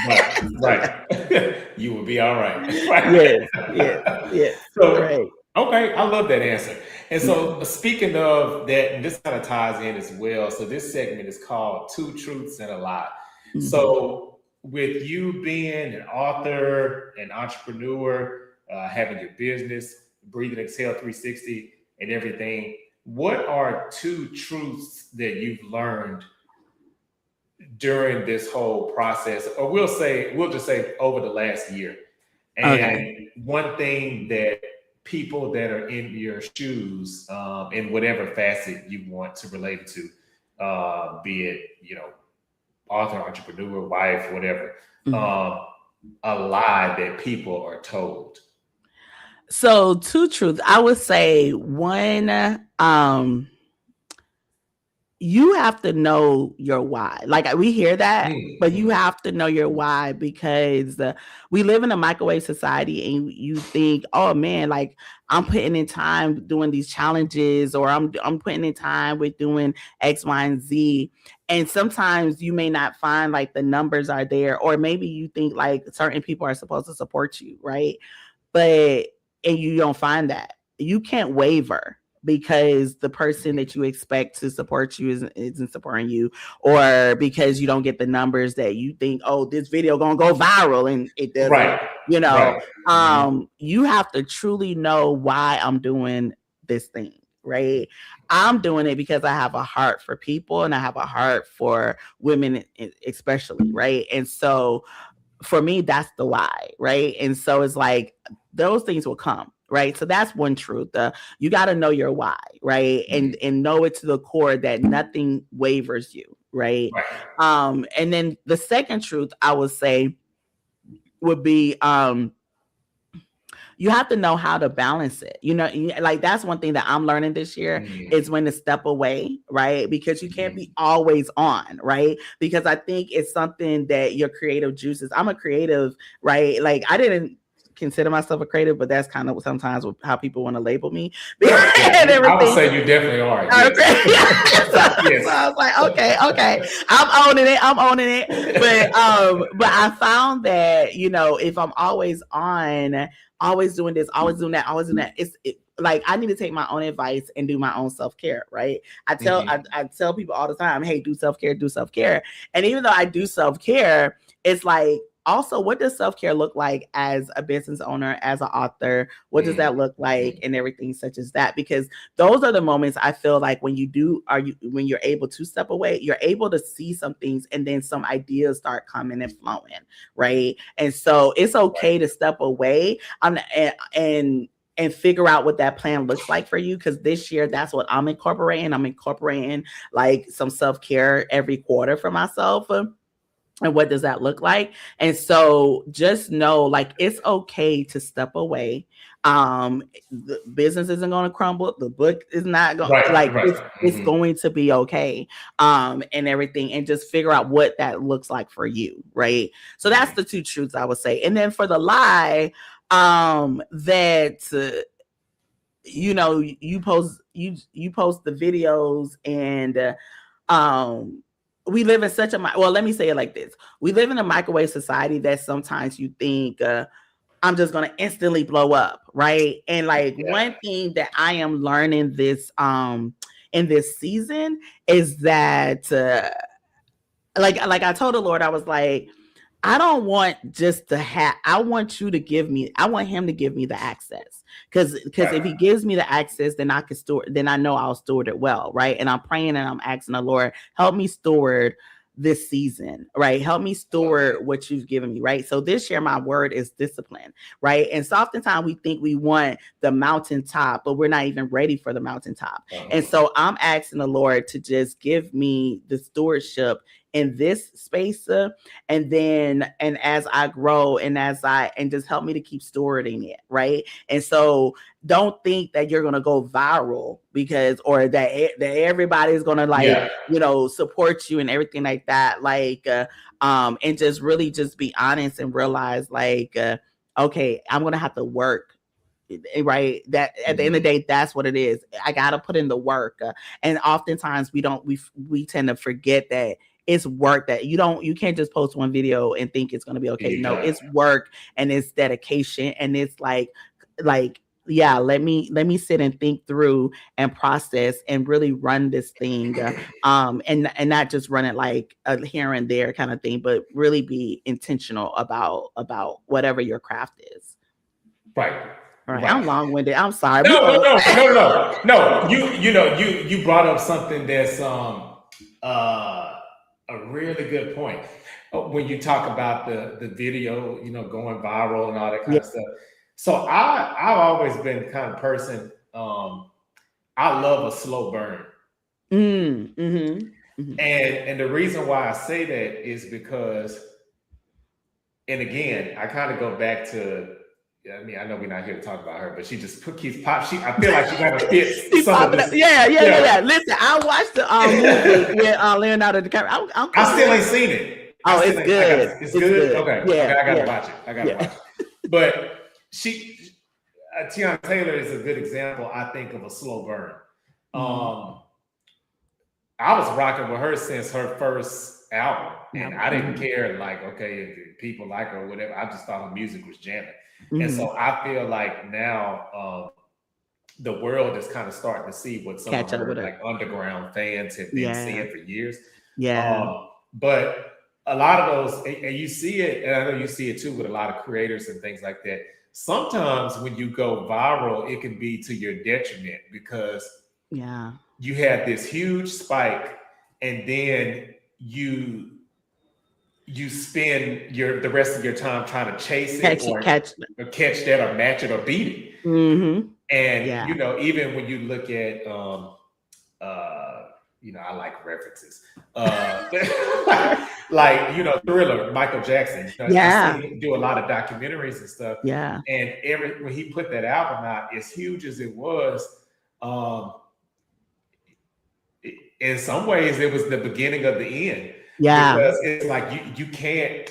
Right. So, Right. You will be all right. yes, yes, Right. yes, So, right. okay, I love that answer. And so, Mhm. speaking of that, and this kind of ties in as well. So, this segment is called Two Truths and a Lie. Mhm. So, with you being an author, an entrepreneur, having your business, Breathing Exhale 360, and everything, what are two truths that you've learned during this whole process? Or we'll just say over the last year. Okay. And one thing that people that are in your shoes, in whatever facet you want to relate it to, be it, author, entrepreneur, wife, whatever, Mhm. um, a lie that people are told. So, two truths. I would say one, you have to know your why. Like, we hear that, but you Mm-hmm. have to know your why, because we live in a microwave society, and you think, oh man, like, I'm putting in time doing these challenges, or I'm putting in time with doing X, Y, and Z. And sometimes you may not find like the numbers are there, or maybe you think like certain people are supposed to support you, right? But and you don't find that, you can't waver, because the person that you expect to support you isn't supporting you, or because you don't get the numbers that you think, oh, this video gonna go viral, and it doesn't, Right. you know. Right. Mhm. You have to truly know why I'm doing this thing, right? I'm doing it because I have a heart for people and I have a heart for women, especially, right? And so for me, that's the why, right? And so it's like those things will come, right? So that's one truth. You got to know your why, right? And know it to the core that nothing wavers you, right? Right. And then the second truth I would say would be you have to know how to balance it. Like that's one thing that I'm learning this year is when to step away, right? Because you can't be always on, right? Because I think it's something that your creative juices. I'm a creative, right? Like I didn't consider myself a creative, but that's kind of sometimes how people want to label me. And everything. I would say you definitely are. Yes. Yes. So I was like, okay, I'm owning it. But I found that if I'm always on, always doing this, always doing that, like I need to take my own advice and do my own self-care, right? I tell people all the time, hey, do self-care. And even though I do self-care, it's like, also, what does self-care look like as a business owner, as an author? What does that look like, and everything such as that? Because those are the moments I feel like when you're able to step away, you're able to see some things, and then some ideas start coming and flowing, right? And so it's okay to step away, and figure out what that plan looks like for you. Because this year, that's what I'm incorporating. I'm incorporating like some self-care every quarter for myself. And what does that look like? And so just know, like, it's okay to step away. The business isn't going to crumble. The book is not going it's going to be okay. And everything, and just figure out what that looks like for you. Right. So that's the two truths I would say. And then for the lie, that, you post the videos and, we live in such a let me say it like this. We live in a microwave society that sometimes you think I'm just going to instantly blow up, right? And like one thing that I am learning this in this season is that like I told the Lord, I was like, I don't want just to have, I want him to give me the access. Because if he gives me the access, then I know I'll steward it well, right? And I'm praying and I'm asking the Lord, help me steward this season, right? Help me steward what you've given me, right? So this year, my word is discipline, right? And so oftentimes we think we want the mountaintop, but we're not even ready for the mountaintop. And so I'm asking the Lord to just give me the stewardship in this space, and as I grow and just help me to keep stewarding it, right? And so don't think that you're gonna go viral or that everybody's gonna support you and everything like that, and just really just be honest and realize okay, I'm gonna have to work, right? That at the end of the day, that's what it is. I gotta put in the work, and oftentimes we tend to forget that it's work, that you can't just post one video and think it's going to be okay. No, it's work and it's dedication, and it's like yeah, let me sit and think through and process and really run this thing, and not just run it like a here and there kind of thing, but really be intentional about whatever your craft is. Right. All right. I'm long-winded. I'm sorry. No. You brought up something that's a really good point when you talk about the video, going viral and all that kind of stuff. So I've always been the kind of person, I love a slow burn. And the reason why I say that is because, and again, I kind of go back to, I mean, I know we're not here to talk about her, but she just keeps pop. I feel like she kind of fits some of this. Yeah. Listen, I watched the movie with Leonardo DiCaprio. I still ain't seen it. Oh, it's good. It's good. Okay. I gotta watch it. But Tiana Taylor is a good example, I think, of a slow burn. I was rocking with her since her first album, and I didn't care if people like her or whatever. I just thought her music was jamming. And so I feel like now the world is kind of starting to see what some of her underground fans have been seeing for years. But a lot of those, and you see it, and I know you see it too with a lot of creators and things like that. Sometimes when you go viral, it can be to your detriment, because Yeah. You had this huge spike, and then you spend the rest of your time trying to chase it, or catch that, or match it, or beat it. Mm-hmm. And Yeah. even when you look at uh I like references. Like, Thriller, Michael Jackson. I Yeah. seen him do a lot of documentaries and stuff. Yeah. And when he put that album out, as huge as it was, um, in some ways it was the beginning of the end, Yeah. because it's like you can't.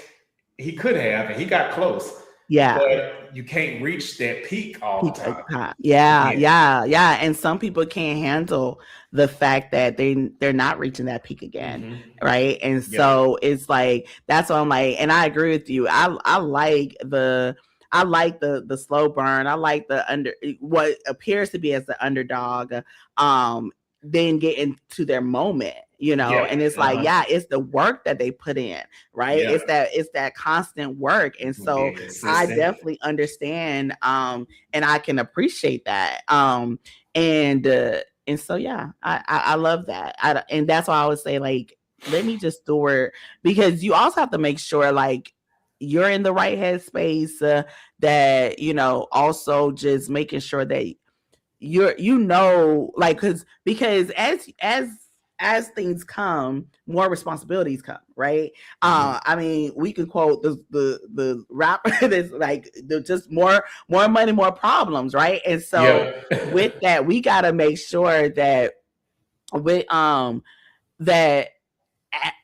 He could have, and he got close, Yeah. but you can't reach that peak all the time. Yeah, Again. yeah. And some people can't handle the fact that they're not reaching that peak again. Mm-hmm. Right. And Yeah. so it's like, that's what I'm like, and I agree with you. I like the slow burn. I like what appears to be as the underdog, then get into their moment, Yeah. and it's like, yeah, it's the work that they put in, right? Yeah. It's that constant work. And so Being I consistent. definitely understand, and I can appreciate that. And so, yeah, I love that. And that's why I would say, like, let me just steward, because you also have to make sure, like, you're in the right headspace, that, also just making sure that you're, like, because as things come, more responsibilities come, right? I mean, we could quote the rapper that's like, just more money, more problems, right? And so with that, we got to make sure that with that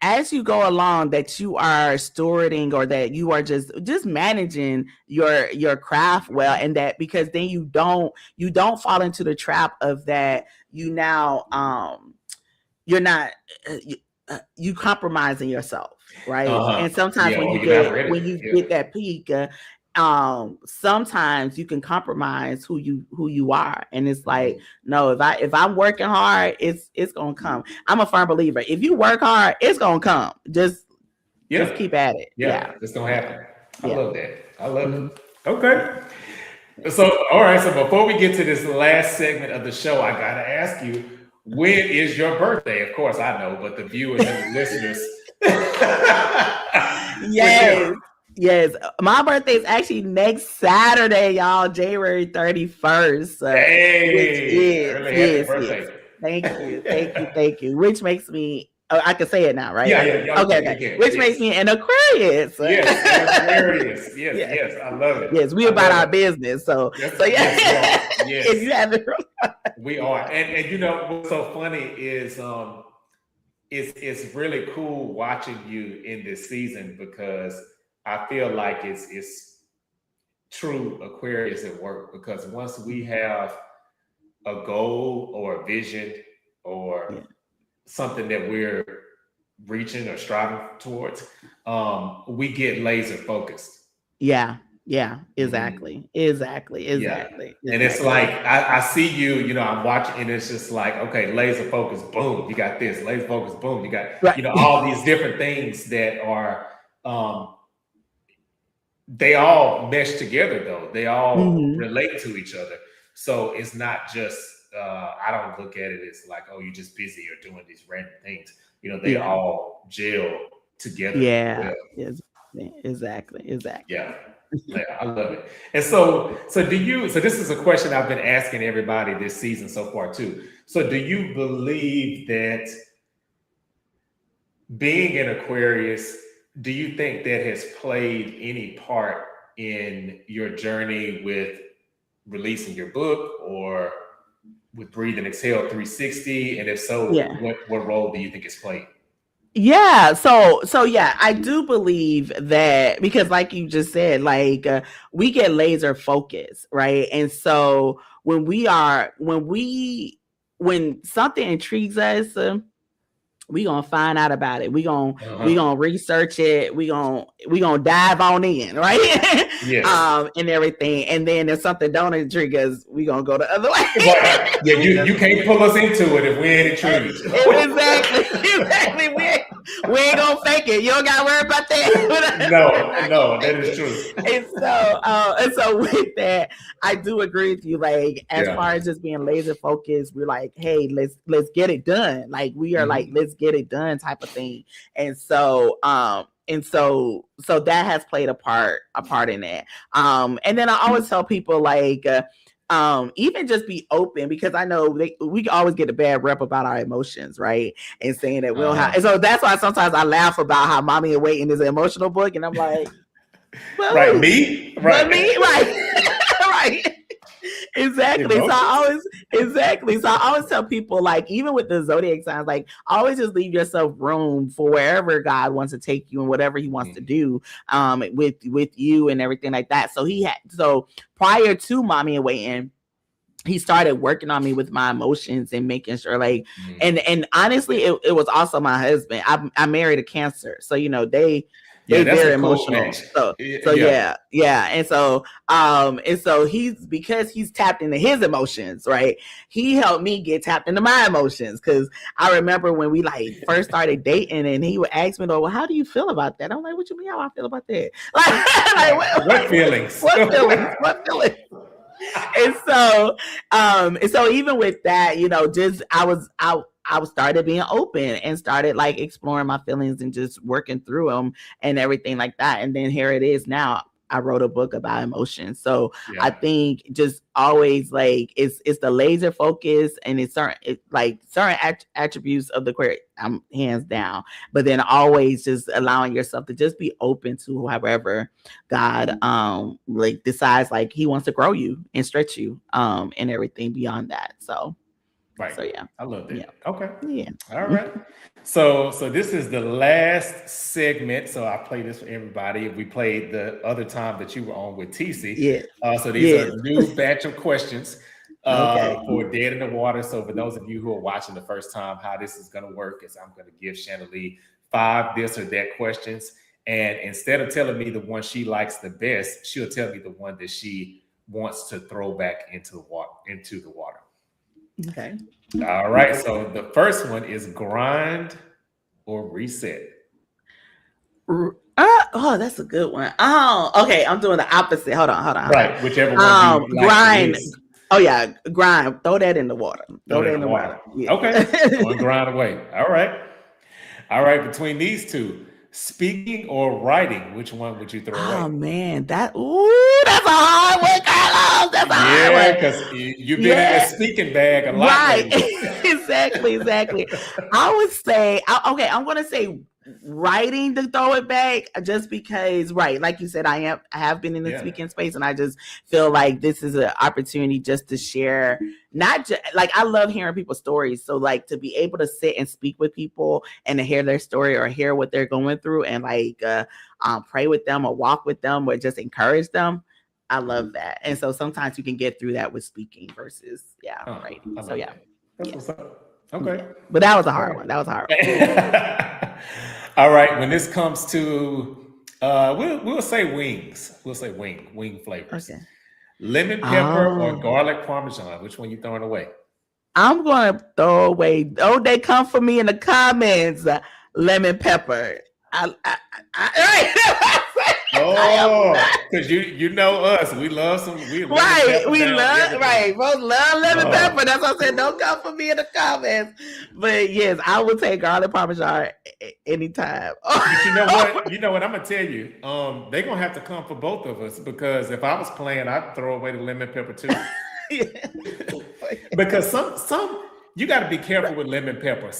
as you go along, that you are stewarding, or that you are just managing your craft well, and that, because then you don't fall into the trap of that, you're not you compromising yourself, right? And sometimes when you get that peak, sometimes you can compromise who you are, and it's like, no, if I'm working hard, it's gonna come. I'm a firm believer, if you work hard, it's gonna come. Just keep at it. Yeah, it's gonna happen. I love that. I love it. Okay. So, all right. So before we get to this last segment of the show, I gotta ask you, when is your birthday? Of course, I know, but the viewers and the listeners. Yes. My birthday is actually next Saturday, y'all, January 31st. Hey, early happy birthday. Yes. Thank you. Which makes me, I can say it now, right? Yeah. Okay. Which makes me an Aquarius. Yes, Aquarius. Yes, I love it. Yes, we about our business. So yeah. Yes. If you haven't, we are. And what's so funny is it's really cool watching you in this season, because I feel like it's true Aquarius at work, because once we have a goal or a vision or something that we're reaching or striving towards, we get laser focused. Yeah, exactly. Yeah. And it's like, I see you, I'm watching, and it's just like, okay, laser focus, boom, you got this, laser focus, boom, you got, all these different things that are, they all mesh together though. They all relate to each other. So it's not just, I don't look at it as like, oh, you're just busy or doing these random things. They all gel together. Yeah. Exactly. Yeah, I love it. And so this is a question I've been asking everybody this season so far too. So do you believe that being an Aquarius, do you think that has played any part in your journey with releasing your book, or with Breathe and Exhale 360? And if so, what role do you think it's played? Yeah. So yeah, I do believe that, because like you just said, like, we get laser focused, right? And so when something intrigues us, we gonna find out about it. We Uh-huh. gonna research it. We gonna dive on in, right? Yes. And everything. And then if something don't intrigue us, we gonna go the other way. Right. Yeah, you can't pull us into it if we ain't intrigued. Exactly. We ain't gonna fake it. You don't gotta worry about that. No, that is true. And so with that, I do agree with you. Like, as Yeah. far as just being laser focused, we're like, hey, let's get it done. Like, we are like, let's get it done type of thing. And so so that has played a part in that. And then I always tell people, like, even just be open, because I know we always get a bad rep about our emotions, right? And saying that we don't have. And so that's why sometimes I laugh about how Mommy in Waiting is an emotional book, and I'm like, well, right, me, right, right. Exactly. So I always tell people, like, even with the zodiac signs, like, always just leave yourself room for wherever God wants to take you and whatever He wants to do with you and everything like that. So prior to Mommy in Waiting, he started working on me with my emotions and making sure, like, and honestly, it was also my husband. I married a Cancer, so they very emotional. Cool yeah. And so he's tapped into his emotions, right? He helped me get tapped into my emotions, because I remember when we like first started dating, and he would ask me, well, how do you feel about that? I'm like, what you mean how I feel about that? What feelings? What feelings? And so even with that, just I started being open and started like exploring my feelings and just working through them and everything like that. And then here it is now. I wrote a book about emotions. So I think just always, like, it's the laser focus, and it's certain attributes of the queer, hands down. But then always just allowing yourself to just be open to however God like decides, like, He wants to grow you and stretch you and everything beyond that. So right. So yeah, I love that. Yeah. Okay. Yeah. All right. So this is the last segment. So I play this for everybody. We played the other time that you were on with TC. Yeah. So these are new batch of questions Okay. for Dead in the Water. So for those of you who are watching the first time, how this is going to work is I'm going to give Shana-Lee 5 this or that questions. And instead of telling me the one she likes the best, she'll tell me the one that she wants to throw back into the water. Okay. All right. So the first one is grind or reset. Oh, that's a good one. Oh, okay. I'm doing the opposite. Hold on. Right. Whichever one you like. Grind. Oh yeah, grind. Throw that in the water. Throw that in the water. Yeah. Okay. Going grind away. All right. Between these two, speaking or writing, which one would you throw away? Oh man, that's a hard one, Carlos. That's a hard one. Because you've been in that speaking bag a lot. Right. Exactly. I would say, I'm going to say writing to throw it back, just because, right, like you said, I have been in the speaking space, and I just feel like this is an opportunity just to share, not just like, I love hearing people's stories. So like, to be able to sit and speak with people and to hear their story or hear what they're going through, and like pray with them or walk with them or just encourage them, I love that. And so sometimes you can get through that with speaking versus writing. So that's what's up. Okay. But that was a hard one. All right. When this comes to we'll say wings. We'll say wing flavors. Okay. Lemon pepper or garlic parmesan. Which one you throwing away? I'm gonna throw away. Oh, they come for me in the comments. Lemon pepper. Because you know us, we love some. Both love lemon pepper. That's why I said don't come for me in the comments. But yes, I would take garlic parmesan anytime. But you know what? I'm gonna tell you, they're gonna have to come for both of us, because if I was playing, I'd throw away the lemon pepper too. Because some you got to be careful with lemon pepper.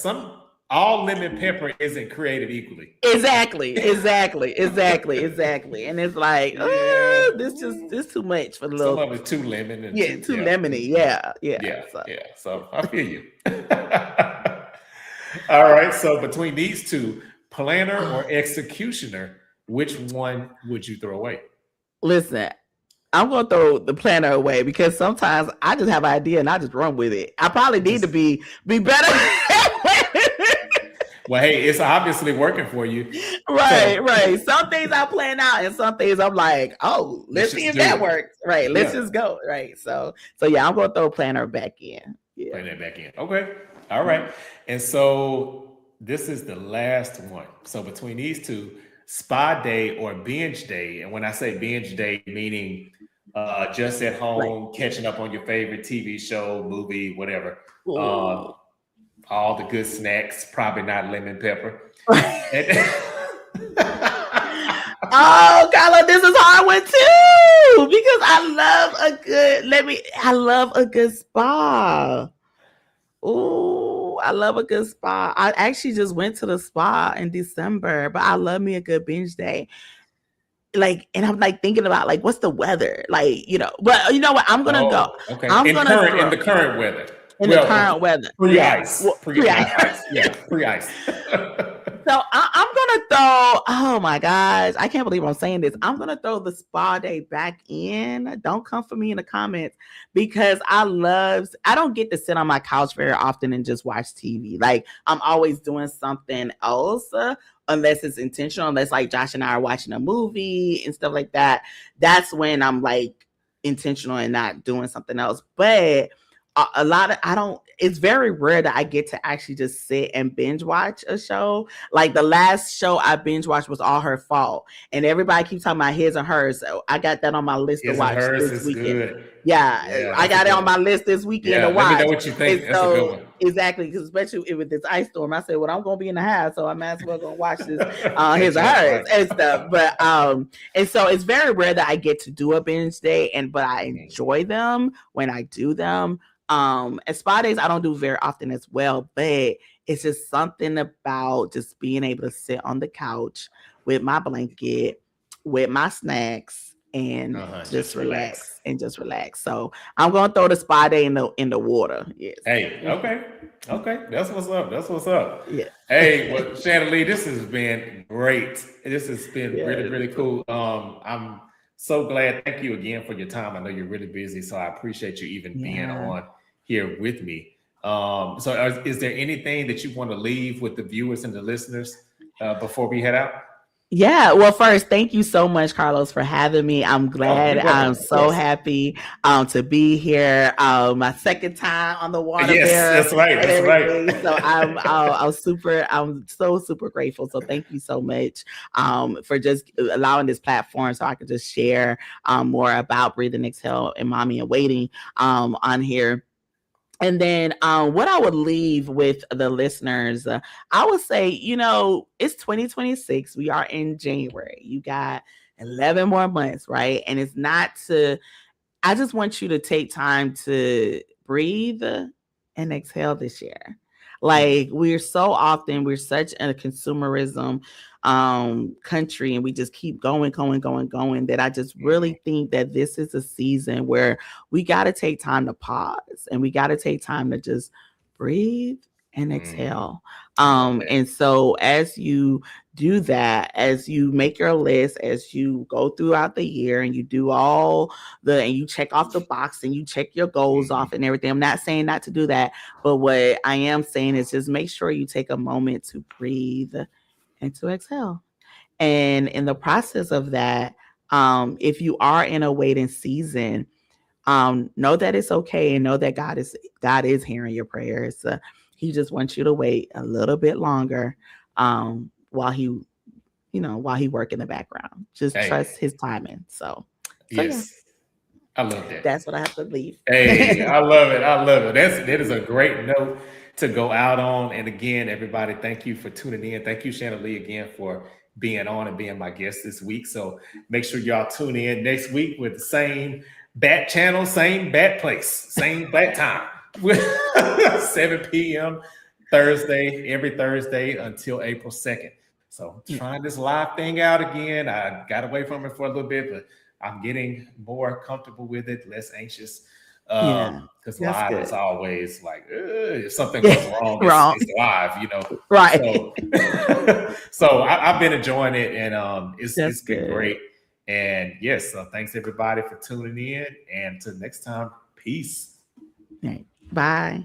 All lemon pepper isn't created equally. Exactly. And it's like, this too much for the little. Some of it's too lemon. Too lemony. Yeah. So I feel you. All right. So between these two, planner or executioner, which one would you throw away? Listen, I'm going to throw the planner away, because sometimes I just have an idea and I just run with it. I probably need to be better. Well, hey, it's obviously working for you. Right, So right. Some things I plan out, and some things I'm like, oh, let's let's see just if do that it. works. Right, let's Yeah. just go. Right. So yeah, I'm gonna throw a planner back in. Yeah. Putting that back in. Okay. All right. And so this is the last one. So between these two, spa day or binge day. And when I say binge day, meaning just at Right. home, catching up on your favorite TV show, movie, whatever. Ooh. Uh, all the good snacks, probably not lemon pepper. And Oh, Carla, this is a hard one too because I love a good spa. Ooh, I love a good spa. I actually just went to the spa in December, but I love me a good binge day. Like, and I'm like thinking about like what's the weather? Like, but you know what? I'm gonna go. oh, okay. I'm gonna In throw the current weather. in the Well, current weather. pre Yeah. ice, Well, pre not ice. Yeah, pre ice. So I'm gonna throw. Oh my gosh, I can't believe I'm saying this. I'm gonna throw the spa day back in. Don't come for me in the comments because I don't get to sit on my couch very often and just watch TV. Like I'm always doing something else. Unless it's intentional, unless like Josh and I are watching a movie and stuff like that. That's when I'm like intentional and not doing something else. But a lot of I don't it's very rare that I get to actually just sit and binge watch a show. Like the last show I binge watched was All Her Fault, and everybody keeps talking about his and hers. So I got that on my list to His and watch hers this is weekend. good. Yeah, Yeah, I that's a got it good on one. my list this weekend Yeah, to let me know watch. what you And think. That's a good so one. exactly, because especially with this ice storm, I said, well, I'm gonna be in the house, so I might as well go watch this his Catch and up, hers right? and stuff. But and so it's very rare that I get to do a binge day, but I enjoy them when I do them. And spa days I don't do very often as well, but it's just something about just being able to sit on the couch with my blanket, with my snacks, and just Just relax. relax and just relax. So I'm gonna throw the spa day in the water. Yes. Hey, okay. Okay. That's what's up. That's what's up. Yeah. Hey, well, Shana-Lee, this has been great. This has been really, Yeah. really cool. I'm so glad. Thank you again for your time. I know you're really busy, so I appreciate you even being Yeah. on here with me. Is there anything that you want to leave with the viewers and the listeners before we head out? Yeah. Well, first, thank you so much, Carlos, for having me. I'm Oh, glad. you're I'm welcome. Of so course. happy to be here. My second time on the water Yes, bear that's right. and That's everything. right. So I'm so super grateful. So thank you so much for just allowing this platform so I could just share more about breathing, exhale, and mommy and waiting on here. And then what I would leave with the listeners, I would say, it's 2026. We are in January. You got 11 more months, right? And it's not to, I just want you to take time to breathe and exhale this year. Like we're such a consumerism country and we just keep going that I just really think that this is a season where we got to take time to pause and we got to take time to just breathe and exhale. And so as you do that, as you make your list, as you go throughout the year and you do and you check off the box and you check your goals off and everything. I'm not saying not to do that, but what I am saying is just make sure you take a moment to breathe and to exhale. And in the process of that, if you are in a waiting season, know that it's okay and know that God is hearing your prayers. He just wants you to wait a little bit longer while he work in the background. Just Hey, trust his timing. So yeah, yes. I love that. that's what I have to leave. Hey, I love it. I love it. That is a great note to go out on. And again, everybody, thank you for tuning in. Thank you, Shana-Lee, again for being on and being my guest this week. So make sure y'all tune in next week with the same bat channel, same bat place, same bat time. 7 p.m. Thursday, every Thursday until April 2nd. So trying this live thing out again. I got away from it for a little bit, but I'm getting more comfortable with it, less anxious. Yeah, Because that's live good. is always like, if something goes wrong, Wrong. it's live. Right. So, so I've been enjoying it, and That's it's been good. great. And yes, so thanks everybody for tuning in, and until next time, peace. Right. Bye.